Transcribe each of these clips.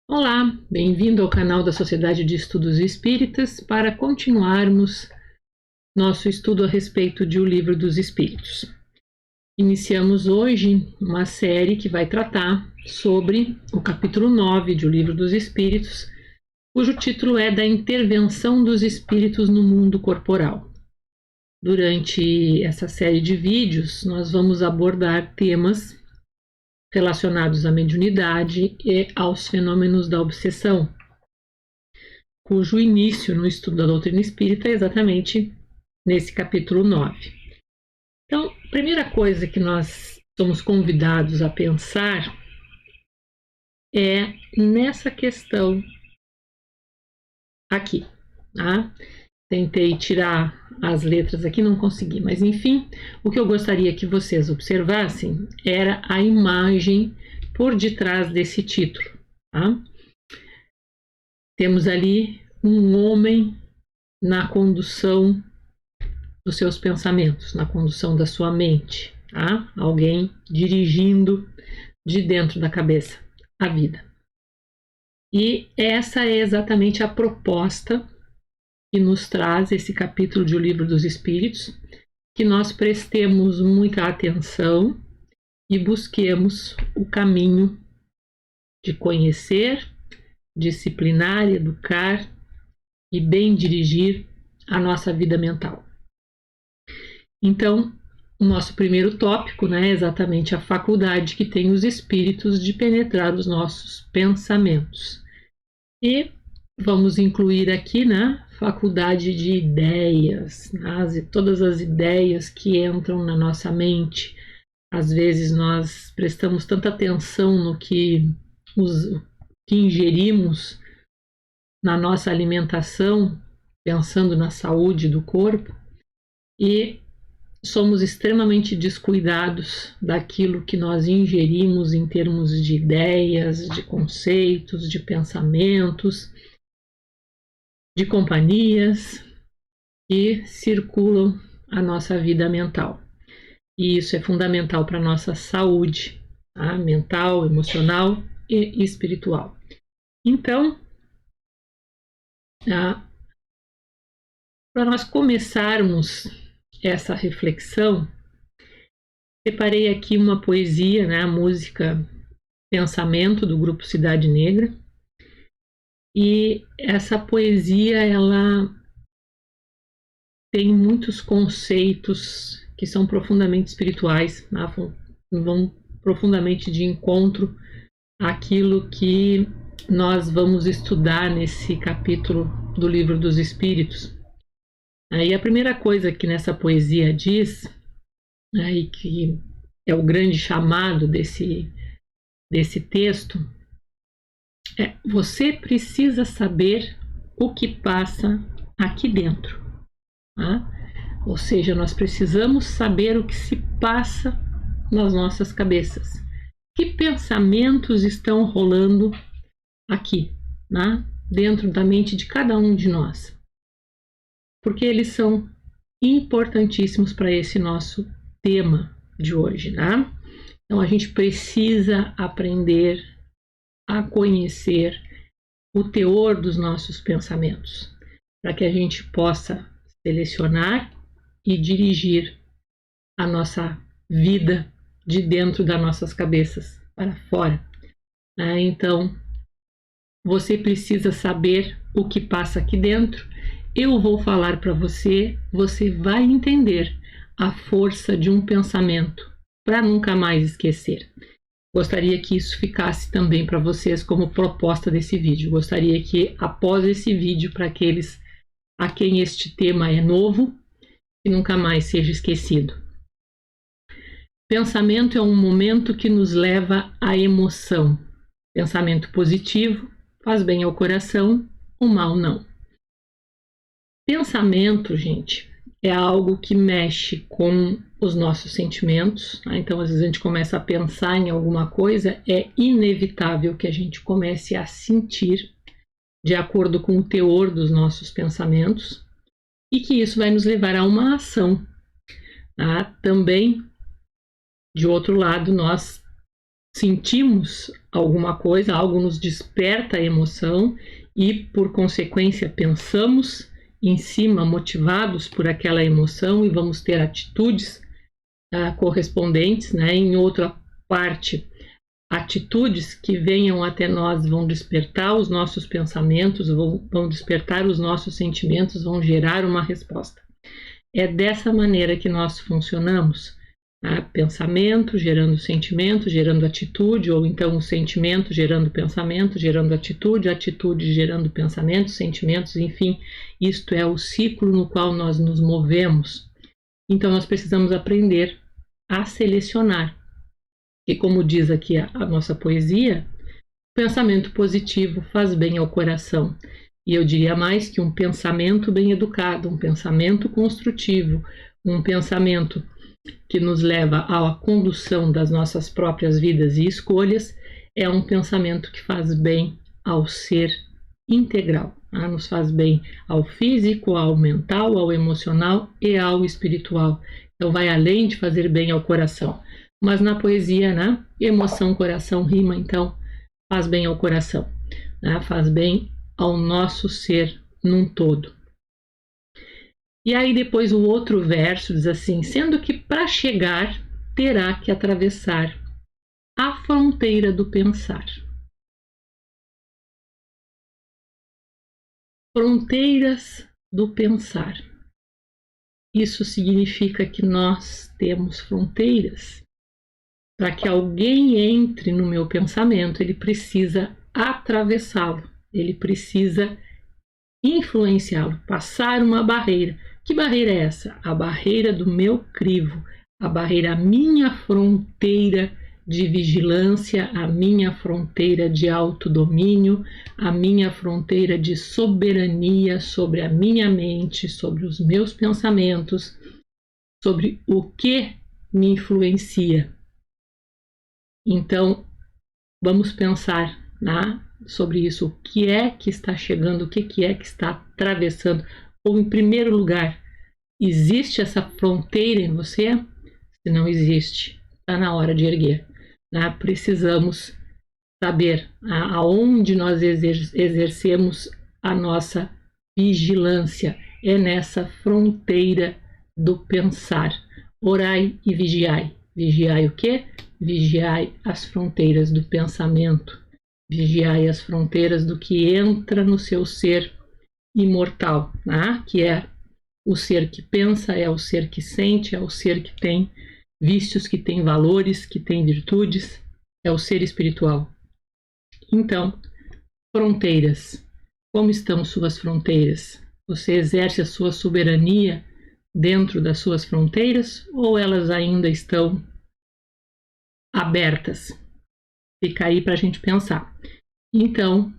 Olá, bem-vindo ao canal da Sociedade de Estudos Espíritas para continuarmos nosso estudo a respeito de O Livro dos Espíritos. Iniciamos hoje uma série que vai tratar sobre o capítulo 9 de O Livro dos Espíritos, cujo título é Da Intervenção dos Espíritos no Mundo Corporal. Durante essa série de vídeos, nós vamos abordar temas relacionados à mediunidade e aos fenômenos da obsessão, cujo início no estudo da doutrina espírita é exatamente nesse capítulo 9. Então, a primeira coisa que nós somos convidados a pensar é nessa questão aqui, tá? Tentei tirar as letras aqui, não consegui, mas enfim, o que eu gostaria que vocês observassem era a imagem por detrás desse título, tá? Temos ali um homem na condução dos seus pensamentos, na condução da sua mente, tá? Alguém dirigindo de dentro da cabeça a vida. E essa é exatamente a proposta que nos traz esse capítulo de O Livro dos Espíritos, que nós prestemos muita atenção e busquemos o caminho de conhecer, disciplinar, educar e bem dirigir a nossa vida mental. Então, o nosso primeiro tópico, é exatamente a faculdade que tem os espíritos de penetrar os nossos pensamentos. E vamos incluir aqui, faculdade de ideias, todas as ideias que entram na nossa mente. Às vezes nós prestamos tanta atenção no que ingerimos na nossa alimentação, pensando na saúde do corpo, e somos extremamente descuidados daquilo que nós ingerimos em termos de ideias, de conceitos, de pensamentos, de companhias que circulam a nossa vida mental. E isso é fundamental para a nossa saúde, mental, emocional e espiritual. Então, para nós começarmos essa reflexão, separei aqui uma poesia, a música Pensamento, do grupo Cidade Negra. E essa poesia, ela tem muitos conceitos que são profundamente espirituais, vão profundamente de encontro àquilo que nós vamos estudar nesse capítulo do Livro dos Espíritos. Aí a primeira coisa que nessa poesia diz, e que é o grande chamado desse texto, você precisa saber o que passa aqui dentro. Ou seja, nós precisamos saber o que se passa nas nossas cabeças. Que pensamentos estão rolando aqui, dentro da mente de cada um de nós. Porque eles são importantíssimos para esse nosso tema de hoje. Então a gente precisa aprender a conhecer o teor dos nossos pensamentos, para que a gente possa selecionar e dirigir a nossa vida de dentro das nossas cabeças para fora. Então, você precisa saber o que passa aqui dentro. Eu vou falar para você, você vai entender a força de um pensamento para nunca mais esquecer. Gostaria que isso ficasse também para vocês como proposta desse vídeo. Gostaria que, após esse vídeo, para aqueles a quem este tema é novo, que nunca mais seja esquecido. Pensamento é um momento que nos leva à emoção. Pensamento positivo faz bem ao coração, o mal não. Pensamento, gente, é algo que mexe com os nossos sentimentos. Então, às vezes a gente começa a pensar em alguma coisa, é inevitável que a gente comece a sentir de acordo com o teor dos nossos pensamentos e que isso vai nos levar a uma ação. Também, de outro lado, nós sentimos alguma coisa, algo nos desperta a emoção e, por consequência, pensamos em cima, motivados por aquela emoção, e vamos ter atitudes correspondentes, né? Em outra parte, atitudes que venham até nós vão despertar os nossos pensamentos, vão despertar os nossos sentimentos, vão gerar uma resposta. É dessa maneira que nós funcionamos. Pensamento gerando sentimento, gerando atitude, ou então o sentimento gerando pensamento, gerando atitude, atitude gerando pensamentos, sentimentos, enfim, isto é o ciclo no qual nós nos movemos. Então nós precisamos aprender a selecionar. E como diz aqui a nossa poesia, pensamento positivo faz bem ao coração. E eu diria mais que um pensamento bem educado, um pensamento construtivo, um pensamento que nos leva à condução das nossas próprias vidas e escolhas, é um pensamento que faz bem ao ser integral. Nos faz bem ao físico, ao mental, ao emocional e ao espiritual. Então vai além de fazer bem ao coração. Mas na poesia, né? Emoção, coração, rima, então faz bem ao coração, né? Faz bem ao nosso ser num todo. E aí depois o outro verso diz assim: sendo que para chegar terá que atravessar a fronteira do pensar. Fronteiras do pensar. Isso significa que nós temos fronteiras. Para que alguém entre no meu pensamento, ele precisa atravessá-lo, ele precisa influenciá-lo, passar uma barreira. Que barreira é essa? A barreira do meu crivo, a barreira, a minha fronteira de vigilância, a minha fronteira de autodomínio, a minha fronteira de soberania sobre a minha mente, sobre os meus pensamentos, sobre o que me influencia. Então, vamos pensar sobre isso. O que é que está chegando, o que é que está atravessando? Ou, em primeiro lugar, existe essa fronteira em você? Se não existe, está na hora de erguer. Precisamos saber aonde nós exercemos a nossa vigilância. É nessa fronteira do pensar. Orai e vigiai. Vigiai o quê? Vigiai as fronteiras do pensamento. Vigiai as fronteiras do que entra no seu ser imortal, que é o ser que pensa, é o ser que sente, é o ser que tem vícios, que tem valores, que tem virtudes, é o ser espiritual. Então, fronteiras. Como estão suas fronteiras? Você exerce a sua soberania dentro das suas fronteiras ou elas ainda estão abertas? Fica aí para a gente pensar. Então,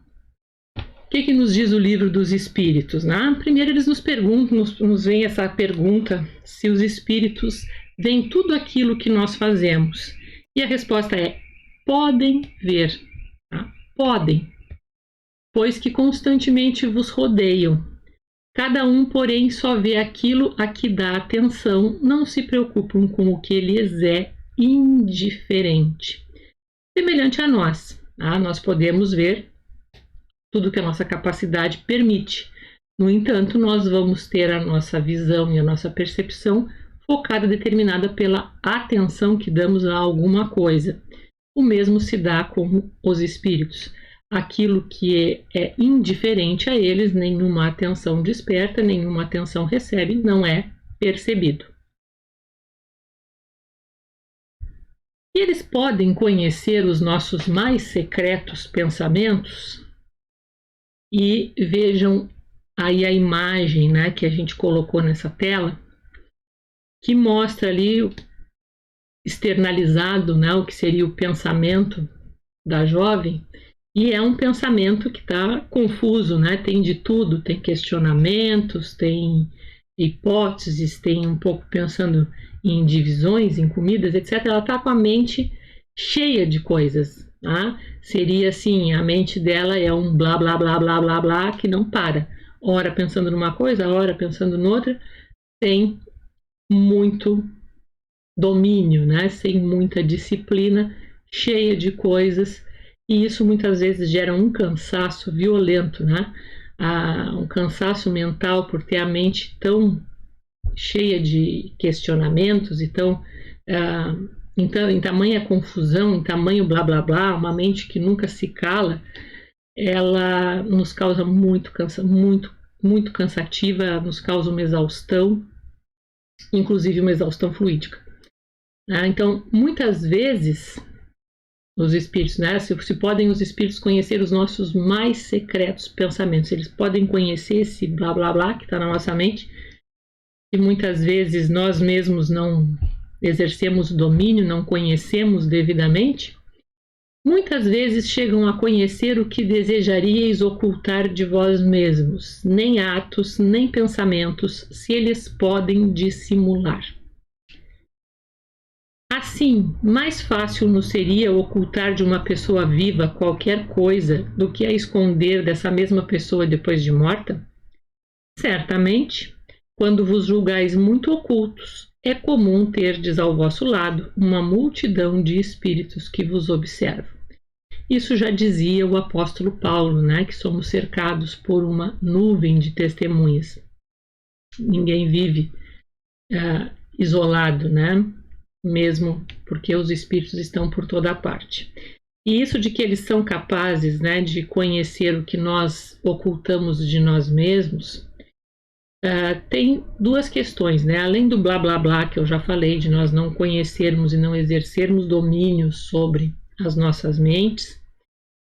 o que nos diz o livro dos espíritos? Primeiro eles nos perguntam, nos vem essa pergunta, se os espíritos veem tudo aquilo que nós fazemos. E a resposta é: podem ver. Podem, pois que constantemente vos rodeiam. Cada um, porém, só vê aquilo a que dá atenção, não se preocupam com o que lhes é indiferente. Semelhante a nós, nós podemos ver tudo que a nossa capacidade permite. No entanto, nós vamos ter a nossa visão e a nossa percepção focada, determinada pela atenção que damos a alguma coisa. O mesmo se dá com os espíritos. Aquilo que é indiferente a eles, nenhuma atenção desperta, nenhuma atenção recebe, não é percebido. E eles podem conhecer os nossos mais secretos pensamentos. E vejam aí a imagem que a gente colocou nessa tela, que mostra ali externalizado o que seria o pensamento da jovem. E é um pensamento que está confuso, tem de tudo, tem questionamentos, tem hipóteses, tem um pouco pensando em divisões, em comidas, etc. Ela está com a mente cheia de coisas. Seria assim, a mente dela é um blá, blá, blá, blá, blá, blá, que não para. Ora pensando numa coisa, ora pensando noutra, sem muito domínio, sem muita disciplina cheia de coisas, e isso muitas vezes gera um cansaço violento, né? Um cansaço mental por ter a mente tão cheia de questionamentos e tão então, em tamanha confusão, em tamanho blá blá blá, uma mente que nunca se cala, ela nos causa muito cansativa, nos causa uma exaustão, inclusive uma exaustão fluídica. Então, muitas vezes, os espíritos, né, se podem os espíritos conhecer os nossos mais secretos pensamentos, eles podem conhecer esse blá blá blá que está na nossa mente, e muitas vezes nós mesmos não exercemos o domínio, não conhecemos devidamente, muitas vezes chegam a conhecer o que desejaríeis ocultar de vós mesmos, nem atos, nem pensamentos, se eles podem dissimular. Assim, mais fácil nos seria ocultar de uma pessoa viva qualquer coisa do que a esconder dessa mesma pessoa depois de morta? Certamente, quando vos julgais muito ocultos, é comum terdes ao vosso lado uma multidão de espíritos que vos observam. Isso já dizia o apóstolo Paulo, né, que somos cercados por uma nuvem de testemunhas. Ninguém vive isolado, né, mesmo porque os espíritos estão por toda parte. E isso de que eles são capazes, né, de conhecer o que nós ocultamos de nós mesmos, tem duas questões, né? Além do blá blá blá que eu já falei, de nós não conhecermos e não exercermos domínio sobre as nossas mentes,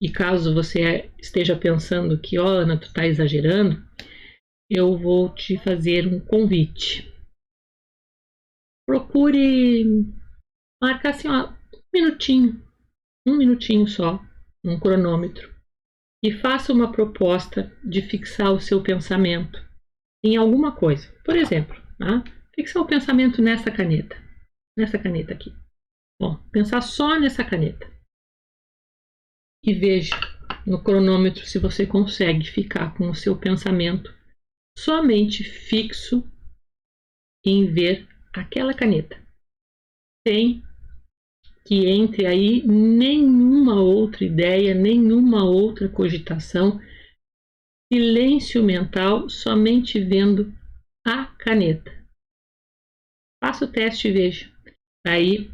e caso você esteja pensando que, Ana, tu está exagerando, eu vou te fazer um convite. Procure marcar assim, um minutinho só, num cronômetro, e faça uma proposta de fixar o seu pensamento em alguma coisa. Por exemplo, fixar o pensamento nessa caneta aqui. Bom, pensar só nessa caneta. E veja no cronômetro se você consegue ficar com o seu pensamento somente fixo em ver aquela caneta, sem que entre aí nenhuma outra ideia, nenhuma outra cogitação, silêncio mental, somente vendo a caneta. Faça o teste e veja. Aí,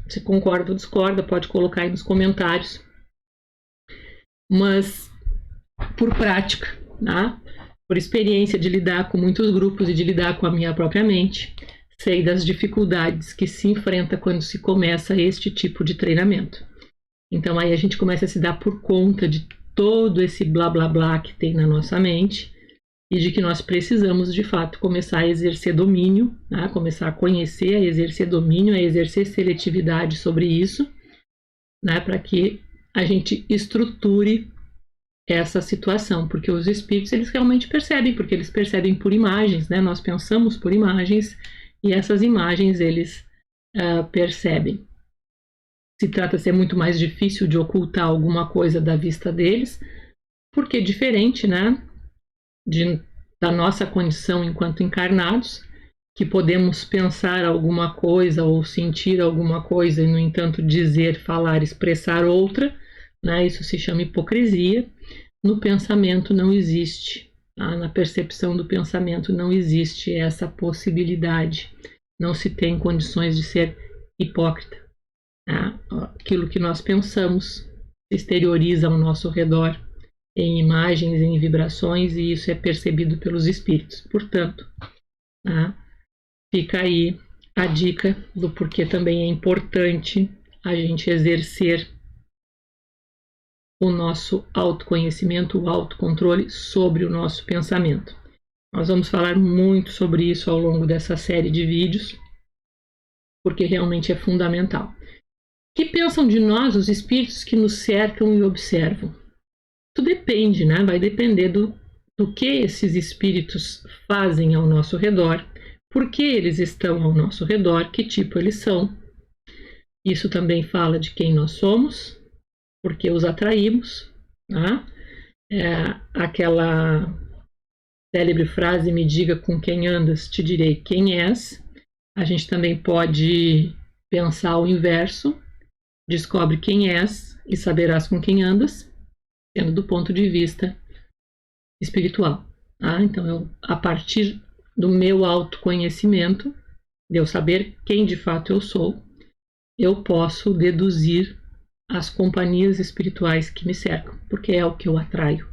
se concorda ou discorda, pode colocar aí nos comentários. Mas, por prática, né? Por experiência de lidar com muitos grupos e de lidar com a minha própria mente, sei das dificuldades que se enfrenta quando se começa este tipo de treinamento. Então aí a gente começa a se dar por conta de todo esse blá blá blá que tem na nossa mente e de que nós precisamos de fato começar a exercer domínio, né? Começar a conhecer, a exercer domínio, a exercer seletividade sobre isso, né? Para que a gente estruture essa situação, porque os espíritos eles realmente percebem, porque eles percebem por imagens, né? Nós pensamos por imagens e essas imagens eles percebem. Se trata de ser muito mais difícil de ocultar alguma coisa da vista deles, porque diferente, né, da nossa condição enquanto encarnados, que podemos pensar alguma coisa ou sentir alguma coisa e, no entanto, dizer, falar, expressar outra, né, isso se chama hipocrisia. No pensamento não existe, na percepção do pensamento não existe essa possibilidade, não se tem condições de ser hipócrita. Aquilo que nós pensamos se exterioriza ao nosso redor em imagens, em vibrações, e isso é percebido pelos espíritos. Portanto, fica aí a dica do porquê também é importante a gente exercer o nosso autoconhecimento, o autocontrole sobre o nosso pensamento. Nós vamos falar muito sobre isso ao longo dessa série de vídeos, porque realmente é fundamental. O que pensam de nós os espíritos que nos cercam e observam? Tudo depende, né? Vai depender do que esses espíritos fazem ao nosso redor, por que eles estão ao nosso redor, que tipo eles são. Isso também fala de quem nós somos, porque os atraímos. Aquela célebre frase, me diga com quem andas, te direi quem és. A gente também pode pensar o inverso. Descobre quem és e saberás com quem andas, sendo do ponto de vista espiritual. Tá? Então, a partir do meu autoconhecimento, de eu saber quem de fato eu sou, eu posso deduzir as companhias espirituais que me cercam, porque é o que eu atraio.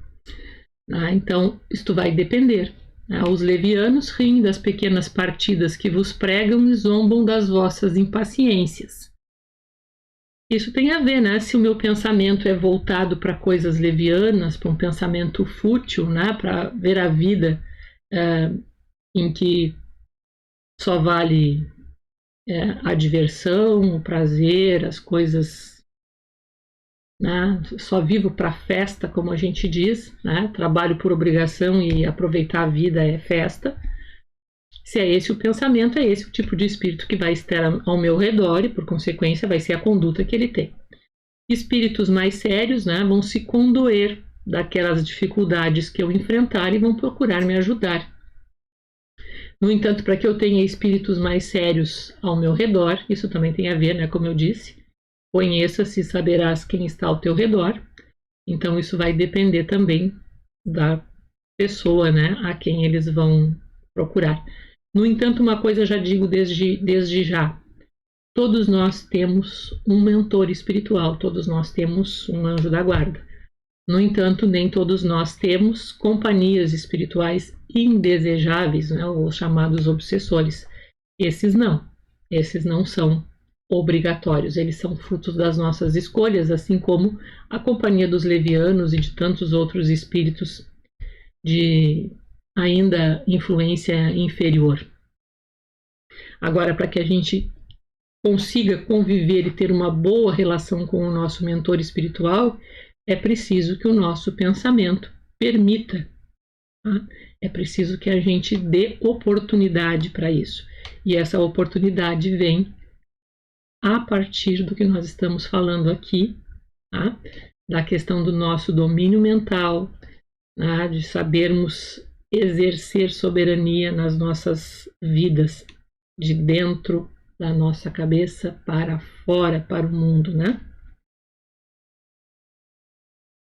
Tá? Então, isto vai depender. Tá? Os levianos riem das pequenas partidas que vos pregam e zombam das vossas impaciências. Isso tem a ver, né? Se o meu pensamento é voltado para coisas levianas, para um pensamento fútil, né? Para ver a vida em que só vale a diversão, o prazer, as coisas, né? Só vivo para festa, como a gente diz, né? Trabalho por obrigação e aproveitar a vida é festa. Se é esse o pensamento, é esse o tipo de espírito que vai estar ao meu redor e, por consequência, vai ser a conduta que ele tem. Espíritos mais sérios, né, vão se condoer daquelas dificuldades que eu enfrentar e vão procurar me ajudar. No entanto, para que eu tenha espíritos mais sérios ao meu redor, isso também tem a ver, né, como eu disse, conheça-se e saberás quem está ao teu redor. Então, isso vai depender também da pessoa, né, a quem eles vão procurar. No entanto, uma coisa eu já digo desde já. Todos nós temos um mentor espiritual, todos nós temos um anjo da guarda. No entanto, nem todos nós temos companhias espirituais indesejáveis, né, os chamados obsessores. Esses não são obrigatórios, eles são frutos das nossas escolhas, assim como a companhia dos levianos e de tantos outros espíritos de ainda influência inferior. Agora, para que a gente consiga conviver e ter uma boa relação com o nosso mentor espiritual, é preciso que o nosso pensamento permita. Tá? É preciso que a gente dê oportunidade para isso. E essa oportunidade vem a partir do que nós estamos falando aqui, tá? Da questão do nosso domínio mental, tá? De sabermos exercer soberania nas nossas vidas, de dentro da nossa cabeça para fora, para o mundo, né?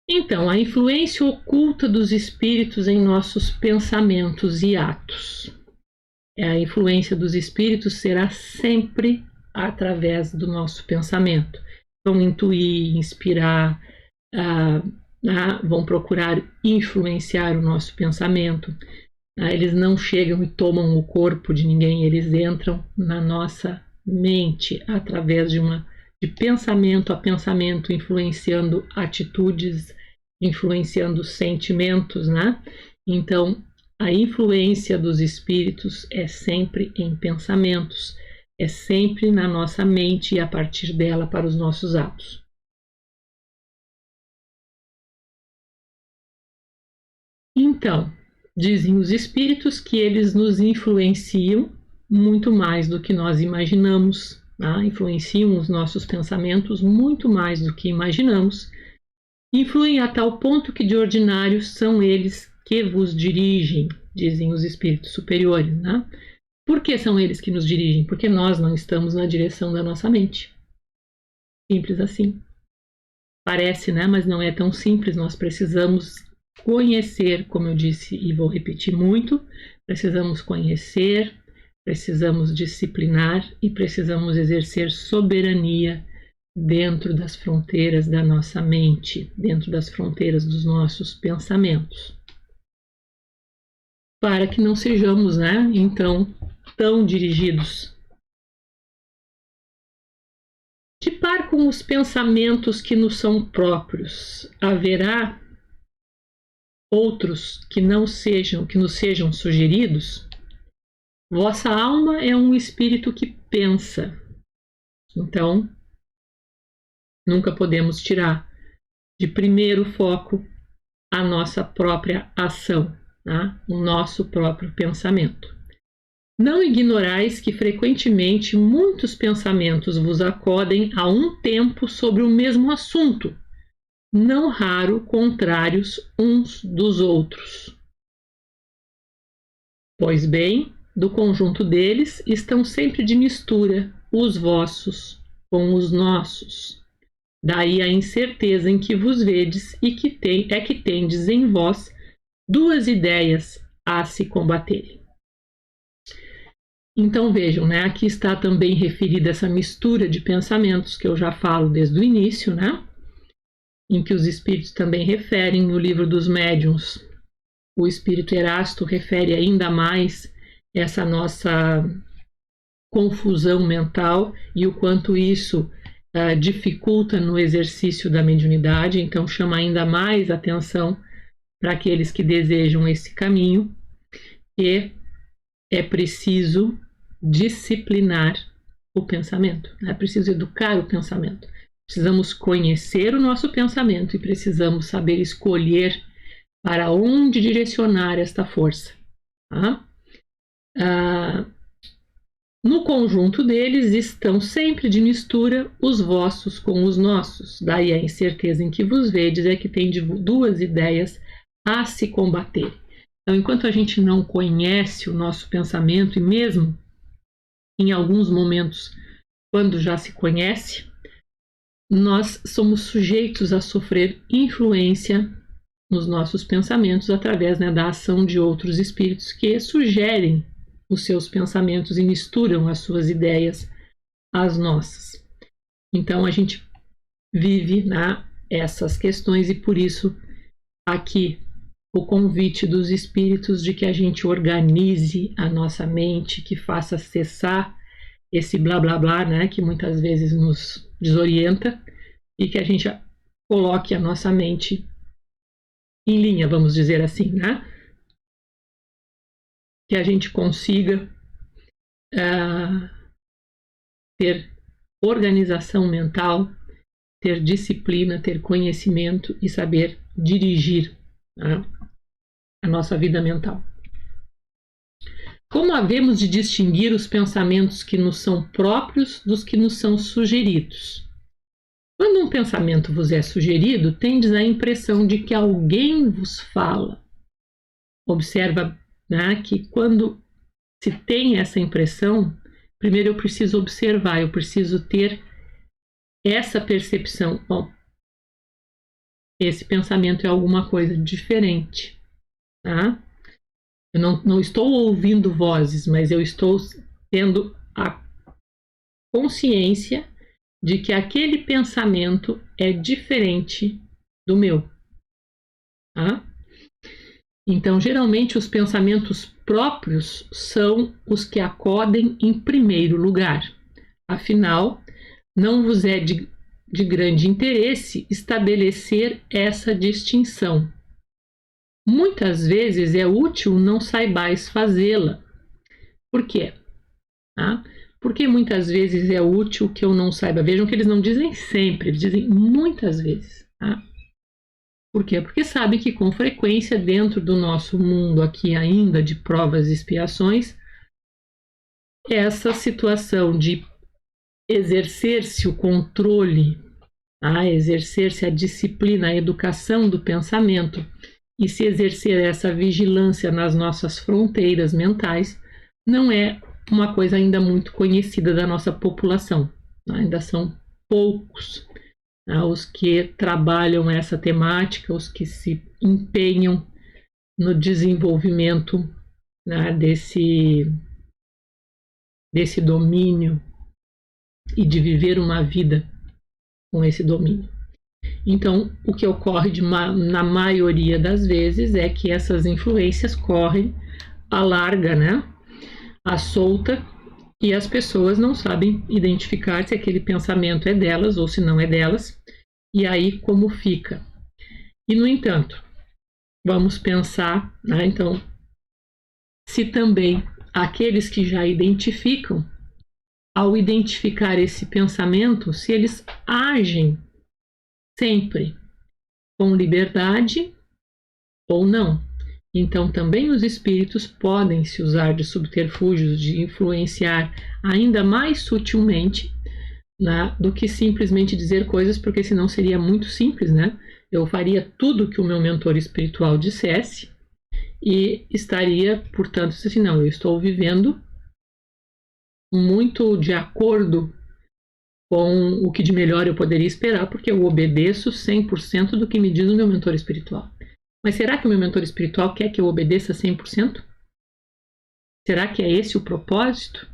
Então, a influência oculta dos espíritos em nossos pensamentos e atos. A influência dos espíritos será sempre através do nosso pensamento. Vão intuir, inspirar, vão procurar influenciar o nosso pensamento. Eles não chegam e tomam o corpo de ninguém, eles entram na nossa mente através de pensamento a pensamento, influenciando atitudes, influenciando sentimentos, né? Então, a influência dos espíritos é sempre em pensamentos, é sempre na nossa mente e a partir dela para os nossos atos. Então, dizem os espíritos que eles nos influenciam muito mais do que nós imaginamos, tá? Influenciam os nossos pensamentos muito mais do que imaginamos, influem a tal ponto que de ordinário são eles que vos dirigem, dizem os espíritos superiores, né? Por que são eles que nos dirigem? Porque nós não estamos na direção da nossa mente. Simples assim. Parece, né? Mas não é tão simples. Nós precisamos conhecer, como eu disse e vou repetir muito, precisamos conhecer, precisamos disciplinar e precisamos exercer soberania dentro das fronteiras da nossa mente, dentro das fronteiras dos nossos pensamentos. Para que não sejamos, né, então, tão dirigidos. De par com os pensamentos que nos são próprios, haverá outros que nos sejam sugeridos? Vossa alma é um espírito que pensa. Então, nunca podemos tirar de primeiro foco a nossa própria ação, tá? O nosso próprio pensamento. Não ignorais que frequentemente muitos pensamentos vos acodem a um tempo sobre o mesmo assunto, não raro contrários uns dos outros. Pois bem, do conjunto deles estão sempre de mistura os vossos com os nossos. Daí a incerteza em que vos vedes e que tendes em vós duas ideias a se combaterem. Então vejam, né? Aqui está também referida essa mistura de pensamentos que eu já falo desde o início, né? Em que os espíritos também referem no livro dos médiuns. O espírito Erasto refere ainda mais essa nossa confusão mental e o quanto isso dificulta no exercício da mediunidade, então chama ainda mais atenção para aqueles que desejam esse caminho, que é preciso disciplinar o pensamento, é preciso educar o pensamento. Precisamos conhecer o nosso pensamento e precisamos saber escolher para onde direcionar esta força. Tá? No conjunto deles estão sempre de mistura os vossos com os nossos. Daí a incerteza em que vos vedes é que tem duas ideias a se combater. Então, enquanto a gente não conhece o nosso pensamento, e mesmo em alguns momentos, quando já se conhece, nós somos sujeitos a sofrer influência nos nossos pensamentos através, né, da ação de outros espíritos que sugerem os seus pensamentos e misturam as suas ideias às nossas. Então a gente vive essas questões e por isso aqui o convite dos espíritos de que a gente organize a nossa mente, que faça cessar esse blá blá blá, né, que muitas vezes nos desorienta e que a gente coloque a nossa mente em linha, vamos dizer assim, né? Que a gente consiga ter organização mental, ter disciplina, ter conhecimento e saber dirigir a nossa vida mental. Como havemos de distinguir os pensamentos que nos são próprios dos que nos são sugeridos? Quando um pensamento vos é sugerido, tendes a impressão de que alguém vos fala. Observa, né, que quando se tem essa impressão, primeiro eu preciso observar, eu preciso ter essa percepção. Bom, esse pensamento é alguma coisa diferente, tá? Eu não estou ouvindo vozes, mas eu estou tendo a consciência de que aquele pensamento é diferente do meu. Tá? Então, geralmente, os pensamentos próprios são os que acodem em primeiro lugar. Afinal, não vos é de grande interesse estabelecer essa distinção. Muitas vezes é útil não saibais fazê-la. Por quê? Tá? Porque muitas vezes é útil que eu não saiba. Vejam que eles não dizem sempre, eles dizem muitas vezes. Tá? Por quê? Porque sabem que com frequência dentro do nosso mundo aqui ainda de provas e expiações, essa situação de exercer-se o controle, tá? Exercer-se a disciplina, a educação do pensamento e se exercer essa vigilância nas nossas fronteiras mentais não é uma coisa ainda muito conhecida da nossa população. Ainda são poucos os que trabalham essa temática, os que se empenham no desenvolvimento desse domínio e de viver uma vida com esse domínio. Então, o que ocorre na maioria das vezes é que essas influências correm à larga, à solta, e as pessoas não sabem identificar se aquele pensamento é delas ou se não é delas, e aí como fica. E, no entanto, vamos pensar, então, se também aqueles que já identificam, ao identificar esse pensamento, se eles agem sempre com liberdade ou não. Então, também os espíritos podem se usar de subterfúgios, de influenciar ainda mais sutilmente, do que simplesmente dizer coisas, porque senão seria muito simples, Eu faria tudo que o meu mentor espiritual dissesse e estaria, portanto, assim, não, eu estou vivendo muito de acordo com o que de melhor eu poderia esperar, porque eu obedeço 100% do que me diz o meu mentor espiritual. Mas será que o meu mentor espiritual quer que eu obedeça 100%? Será que é esse o propósito?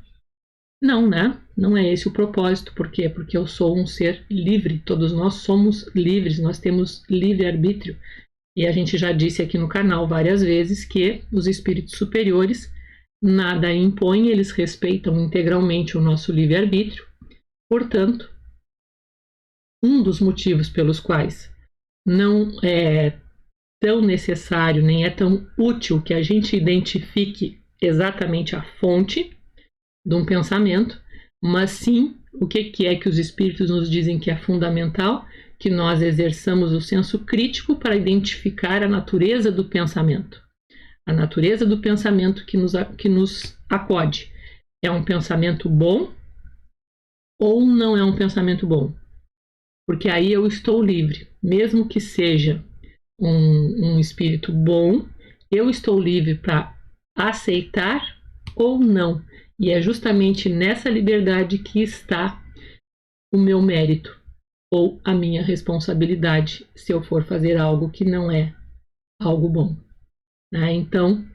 Não, né? Não é esse o propósito. Por quê? Porque eu sou um ser livre. Todos nós somos livres, nós temos livre-arbítrio. E a gente já disse aqui no canal várias vezes que os espíritos superiores nada impõem, eles respeitam integralmente o nosso livre-arbítrio. Portanto, um dos motivos pelos quais não é tão necessário, nem é tão útil que a gente identifique exatamente a fonte de um pensamento, mas sim o que é que os espíritos nos dizem que é fundamental, que nós exerçamos o senso crítico para identificar a natureza do pensamento. A natureza do pensamento que nos acode. É um pensamento bom ou não é um pensamento bom? Porque aí eu estou livre. Mesmo que seja um espírito bom, eu estou livre para aceitar ou não. E é justamente nessa liberdade que está o meu mérito ou a minha responsabilidade se eu for fazer algo que não é algo bom. Então,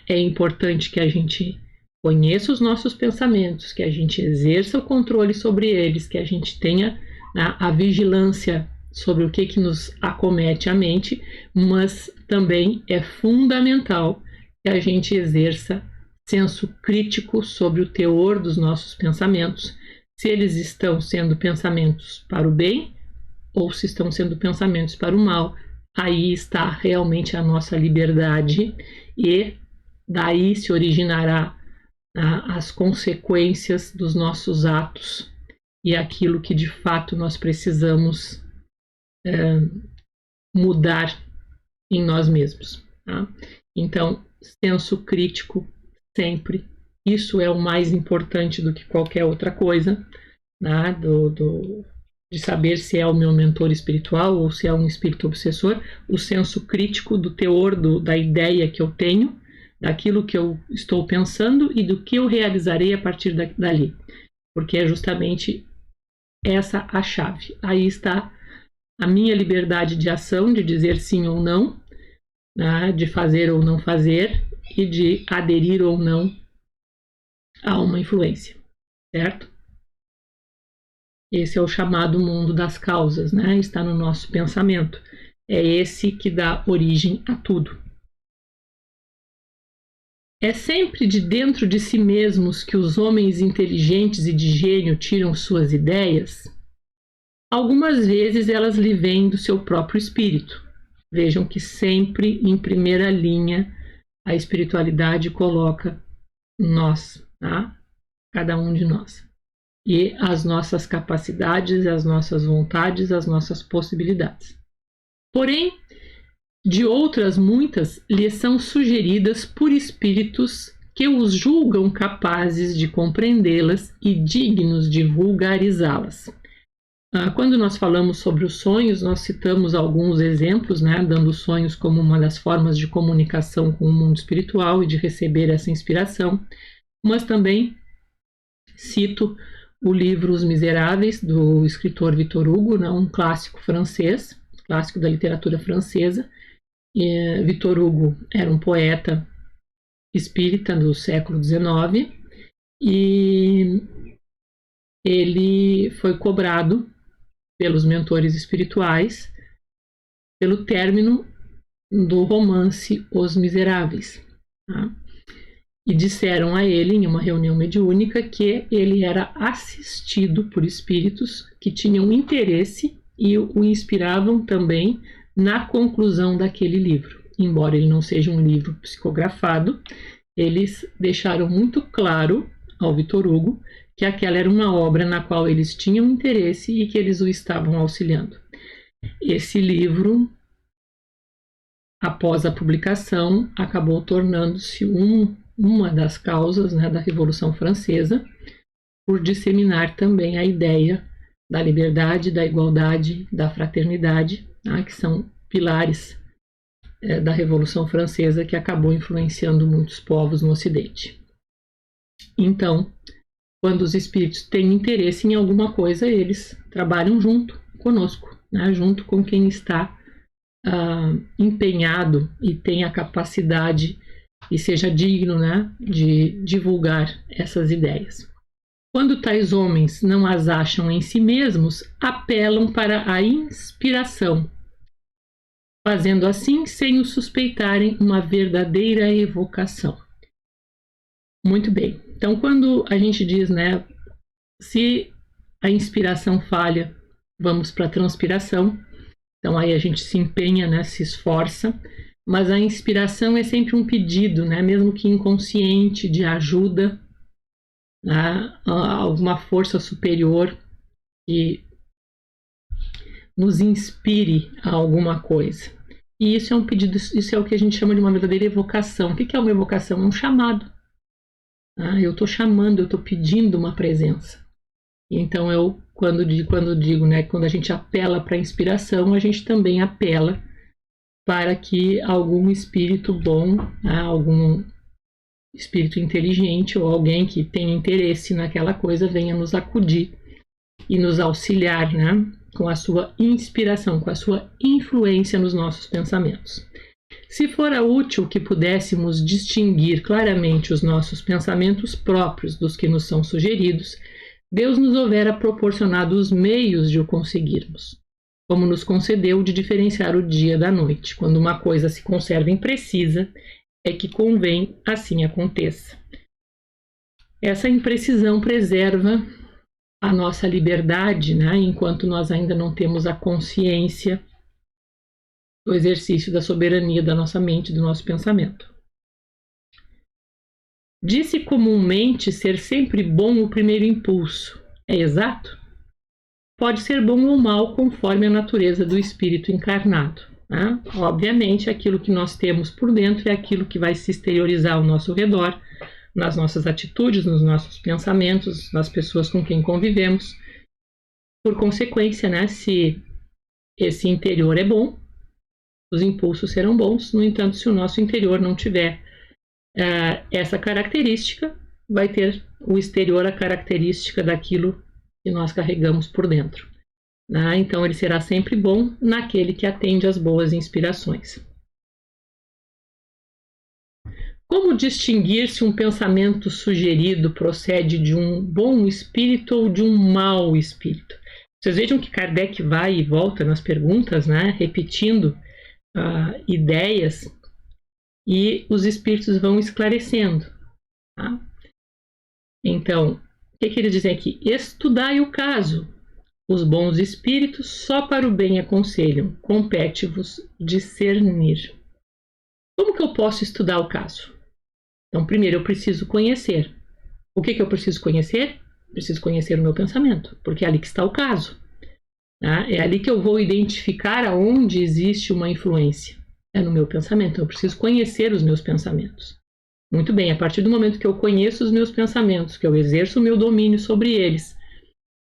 é importante que a gente conheça os nossos pensamentos, que a gente exerça o controle sobre eles, que a gente tenha a vigilância sobre o que nos acomete a mente, mas também é fundamental que a gente exerça senso crítico sobre o teor dos nossos pensamentos, se eles estão sendo pensamentos para o bem ou se estão sendo pensamentos para o mal. Aí está realmente a nossa liberdade e daí se originará as consequências dos nossos atos e aquilo que de fato nós precisamos mudar em nós mesmos. Tá? Então, senso crítico sempre. Isso é o mais importante do que qualquer outra coisa, né? De saber se é o meu mentor espiritual ou se é um espírito obsessor, o senso crítico do teor da ideia que eu tenho, daquilo que eu estou pensando e do que eu realizarei a partir dali. Porque é justamente essa a chave. Aí está a minha liberdade de ação, de dizer sim ou não, né? De fazer ou não fazer e de aderir ou não a uma influência, certo? Esse é o chamado mundo das causas, né? Está no nosso pensamento. É esse que dá origem a tudo. É sempre de dentro de si mesmos que os homens inteligentes e de gênio tiram suas ideias? Algumas vezes elas lhe vêm do seu próprio espírito. Vejam que sempre em primeira linha a espiritualidade coloca nós, tá? Cada um de nós. E as nossas capacidades, as nossas vontades, as nossas possibilidades. Porém, de outras muitas lhes são sugeridas por espíritos que os julgam capazes de compreendê-las e dignos de vulgarizá-las. Quando nós falamos sobre os sonhos, nós citamos alguns exemplos, né, dando os sonhos como uma das formas de comunicação com o mundo espiritual e de receber essa inspiração, mas também cito o livro Os Miseráveis, do escritor Victor Hugo, né, um clássico francês, clássico da literatura francesa. Victor Hugo era um poeta espírita do século XIX e ele foi cobrado pelos mentores espirituais pelo término do romance Os Miseráveis. Tá? E disseram a ele, em uma reunião mediúnica, que ele era assistido por espíritos que tinham interesse e o inspiravam também na conclusão daquele livro. Embora ele não seja um livro psicografado, eles deixaram muito claro ao Victor Hugo que aquela era uma obra na qual eles tinham interesse e que eles o estavam auxiliando. Esse livro, após a publicação, acabou tornando-se uma das causas, né, da Revolução Francesa, por disseminar também a ideia da liberdade, da igualdade, da fraternidade, tá, que são pilares da Revolução Francesa que acabou influenciando muitos povos no Ocidente. Então, Quando os espíritos têm interesse em alguma coisa, eles trabalham junto conosco, né? Junto com quem está empenhado e tem a capacidade e seja digno, né, de divulgar essas ideias. Quando tais homens não as acham em si mesmos, apelam para a inspiração, fazendo assim sem o suspeitarem uma verdadeira evocação. Muito bem. Então, quando a gente diz, né, se a inspiração falha, vamos para a transpiração. Então, aí a gente se empenha, né, se esforça, mas a inspiração é sempre um pedido, né, mesmo que inconsciente, de ajuda, né, a alguma força superior que nos inspire a alguma coisa. E isso é um pedido, isso é o que a gente chama de uma verdadeira evocação. O que é uma evocação? É um chamado. Eu estou chamando, eu estou pedindo uma presença. Então, quando digo, né, quando a gente apela para a inspiração, a gente também apela para que algum espírito bom, né, algum espírito inteligente ou alguém que tenha interesse naquela coisa venha nos acudir e nos auxiliar, né, com a sua inspiração, com a sua influência nos nossos pensamentos. Se fora útil que pudéssemos distinguir claramente os nossos pensamentos próprios dos que nos são sugeridos, Deus nos houvera proporcionado os meios de o conseguirmos, como nos concedeu de diferenciar o dia da noite. Quando uma coisa se conserva imprecisa, é que convém assim aconteça. Essa imprecisão preserva a nossa liberdade, né, enquanto nós ainda não temos a consciência do exercício da soberania da nossa mente, do nosso pensamento. Disse comumente ser sempre bom o primeiro impulso. É exato? Pode ser bom ou mal conforme a natureza do espírito encarnado. Né? Obviamente, aquilo que nós temos por dentro é aquilo que vai se exteriorizar ao nosso redor, nas nossas atitudes, nos nossos pensamentos, nas pessoas com quem convivemos. Por consequência, né, se esse interior é bom, os impulsos serão bons. No entanto, se o nosso interior não tiver essa característica, vai ter o exterior a característica daquilo que nós carregamos por dentro. Né? Então, ele será sempre bom naquele que atende às boas inspirações. Como distinguir se um pensamento sugerido procede de um bom espírito ou de um mau espírito? Vocês vejam que Kardec vai e volta nas perguntas, né, repetindo ideias, e os espíritos vão esclarecendo. Tá? Então, o que eles dizem aqui? Estudai o caso. Os bons espíritos só para o bem aconselham. Compete-vos discernir. Como que eu posso estudar o caso? Então, primeiro eu preciso conhecer. O que eu preciso conhecer? Preciso conhecer o meu pensamento, porque é ali que está o caso. Tá? É ali que eu vou identificar aonde existe uma influência. É no meu pensamento. Eu preciso conhecer os meus pensamentos. Muito bem, a partir do momento que eu conheço os meus pensamentos, que eu exerço o meu domínio sobre eles,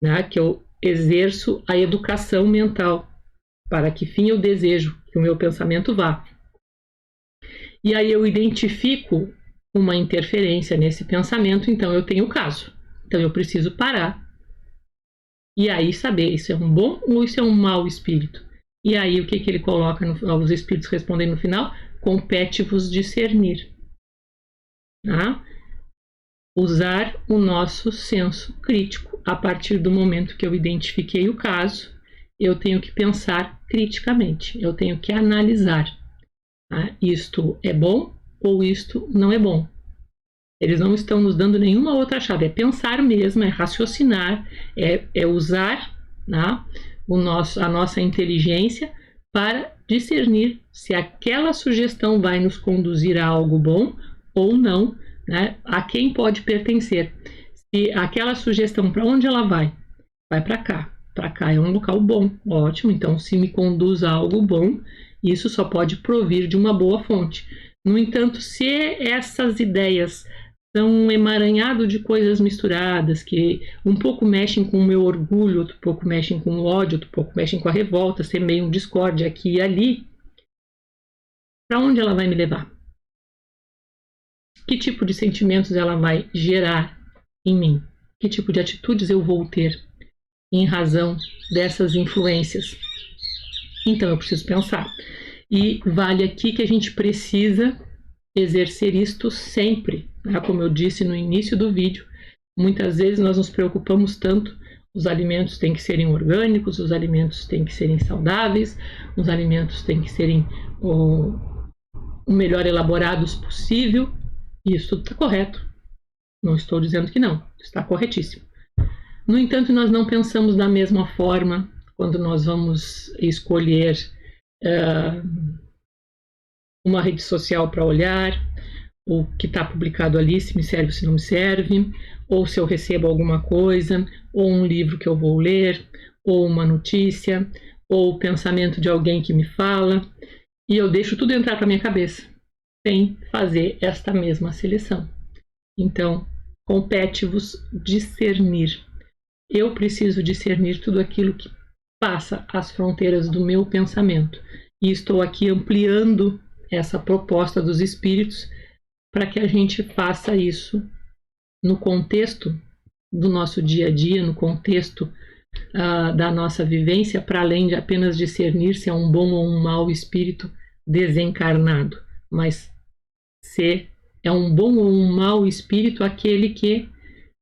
né, que eu exerço a educação mental, para que fim eu desejo que o meu pensamento vá. E aí eu identifico uma interferência nesse pensamento, então eu tenho o caso. Então eu preciso parar e aí saber, isso é um bom ou isso é um mau espírito. E aí o que ele coloca, os espíritos respondem no final? Compete-vos discernir. Tá? Usar o nosso senso crítico. A partir do momento que eu identifiquei o caso, eu tenho que pensar criticamente, eu tenho que analisar. Tá? Isto é bom ou isto não é bom? Eles não estão nos dando nenhuma outra chave, é pensar mesmo, é raciocinar, é usar, né, a nossa inteligência para discernir se aquela sugestão vai nos conduzir a algo bom ou não, né, a quem pode pertencer. Se aquela sugestão, para onde ela vai? Vai para cá. Para cá é um local bom, ótimo, então se me conduz a algo bom, isso só pode provir de uma boa fonte. No entanto, se essas ideias são um emaranhado de coisas misturadas, que um pouco mexem com o meu orgulho, outro pouco mexem com o ódio, outro pouco mexem com a revolta, semeiam discórdia aqui e ali, para onde ela vai me levar? Que tipo de sentimentos ela vai gerar em mim? Que tipo de atitudes eu vou ter em razão dessas influências? Então eu preciso pensar. E vale aqui que a gente precisa exercer isto sempre, né? Como eu disse no início do vídeo, muitas vezes nós nos preocupamos tanto, os alimentos têm que serem orgânicos, os alimentos têm que serem saudáveis, os alimentos têm que serem o melhor elaborados possível, e isso tudo está correto. Não estou dizendo que não, está corretíssimo. No entanto, nós não pensamos da mesma forma quando nós vamos escolher uma rede social para olhar, o que está publicado ali, se me serve ou se não me serve, ou se eu recebo alguma coisa, ou um livro que eu vou ler, ou uma notícia, ou o pensamento de alguém que me fala, e eu deixo tudo entrar para minha cabeça, sem fazer esta mesma seleção. Então, compete-vos discernir. Eu preciso discernir tudo aquilo que passa as fronteiras do meu pensamento. E estou aqui ampliando essa proposta dos espíritos para que a gente faça isso no contexto do nosso dia a dia, no contexto da nossa vivência, para além de apenas discernir se é um bom ou um mau espírito desencarnado, mas se é um bom ou um mau espírito aquele que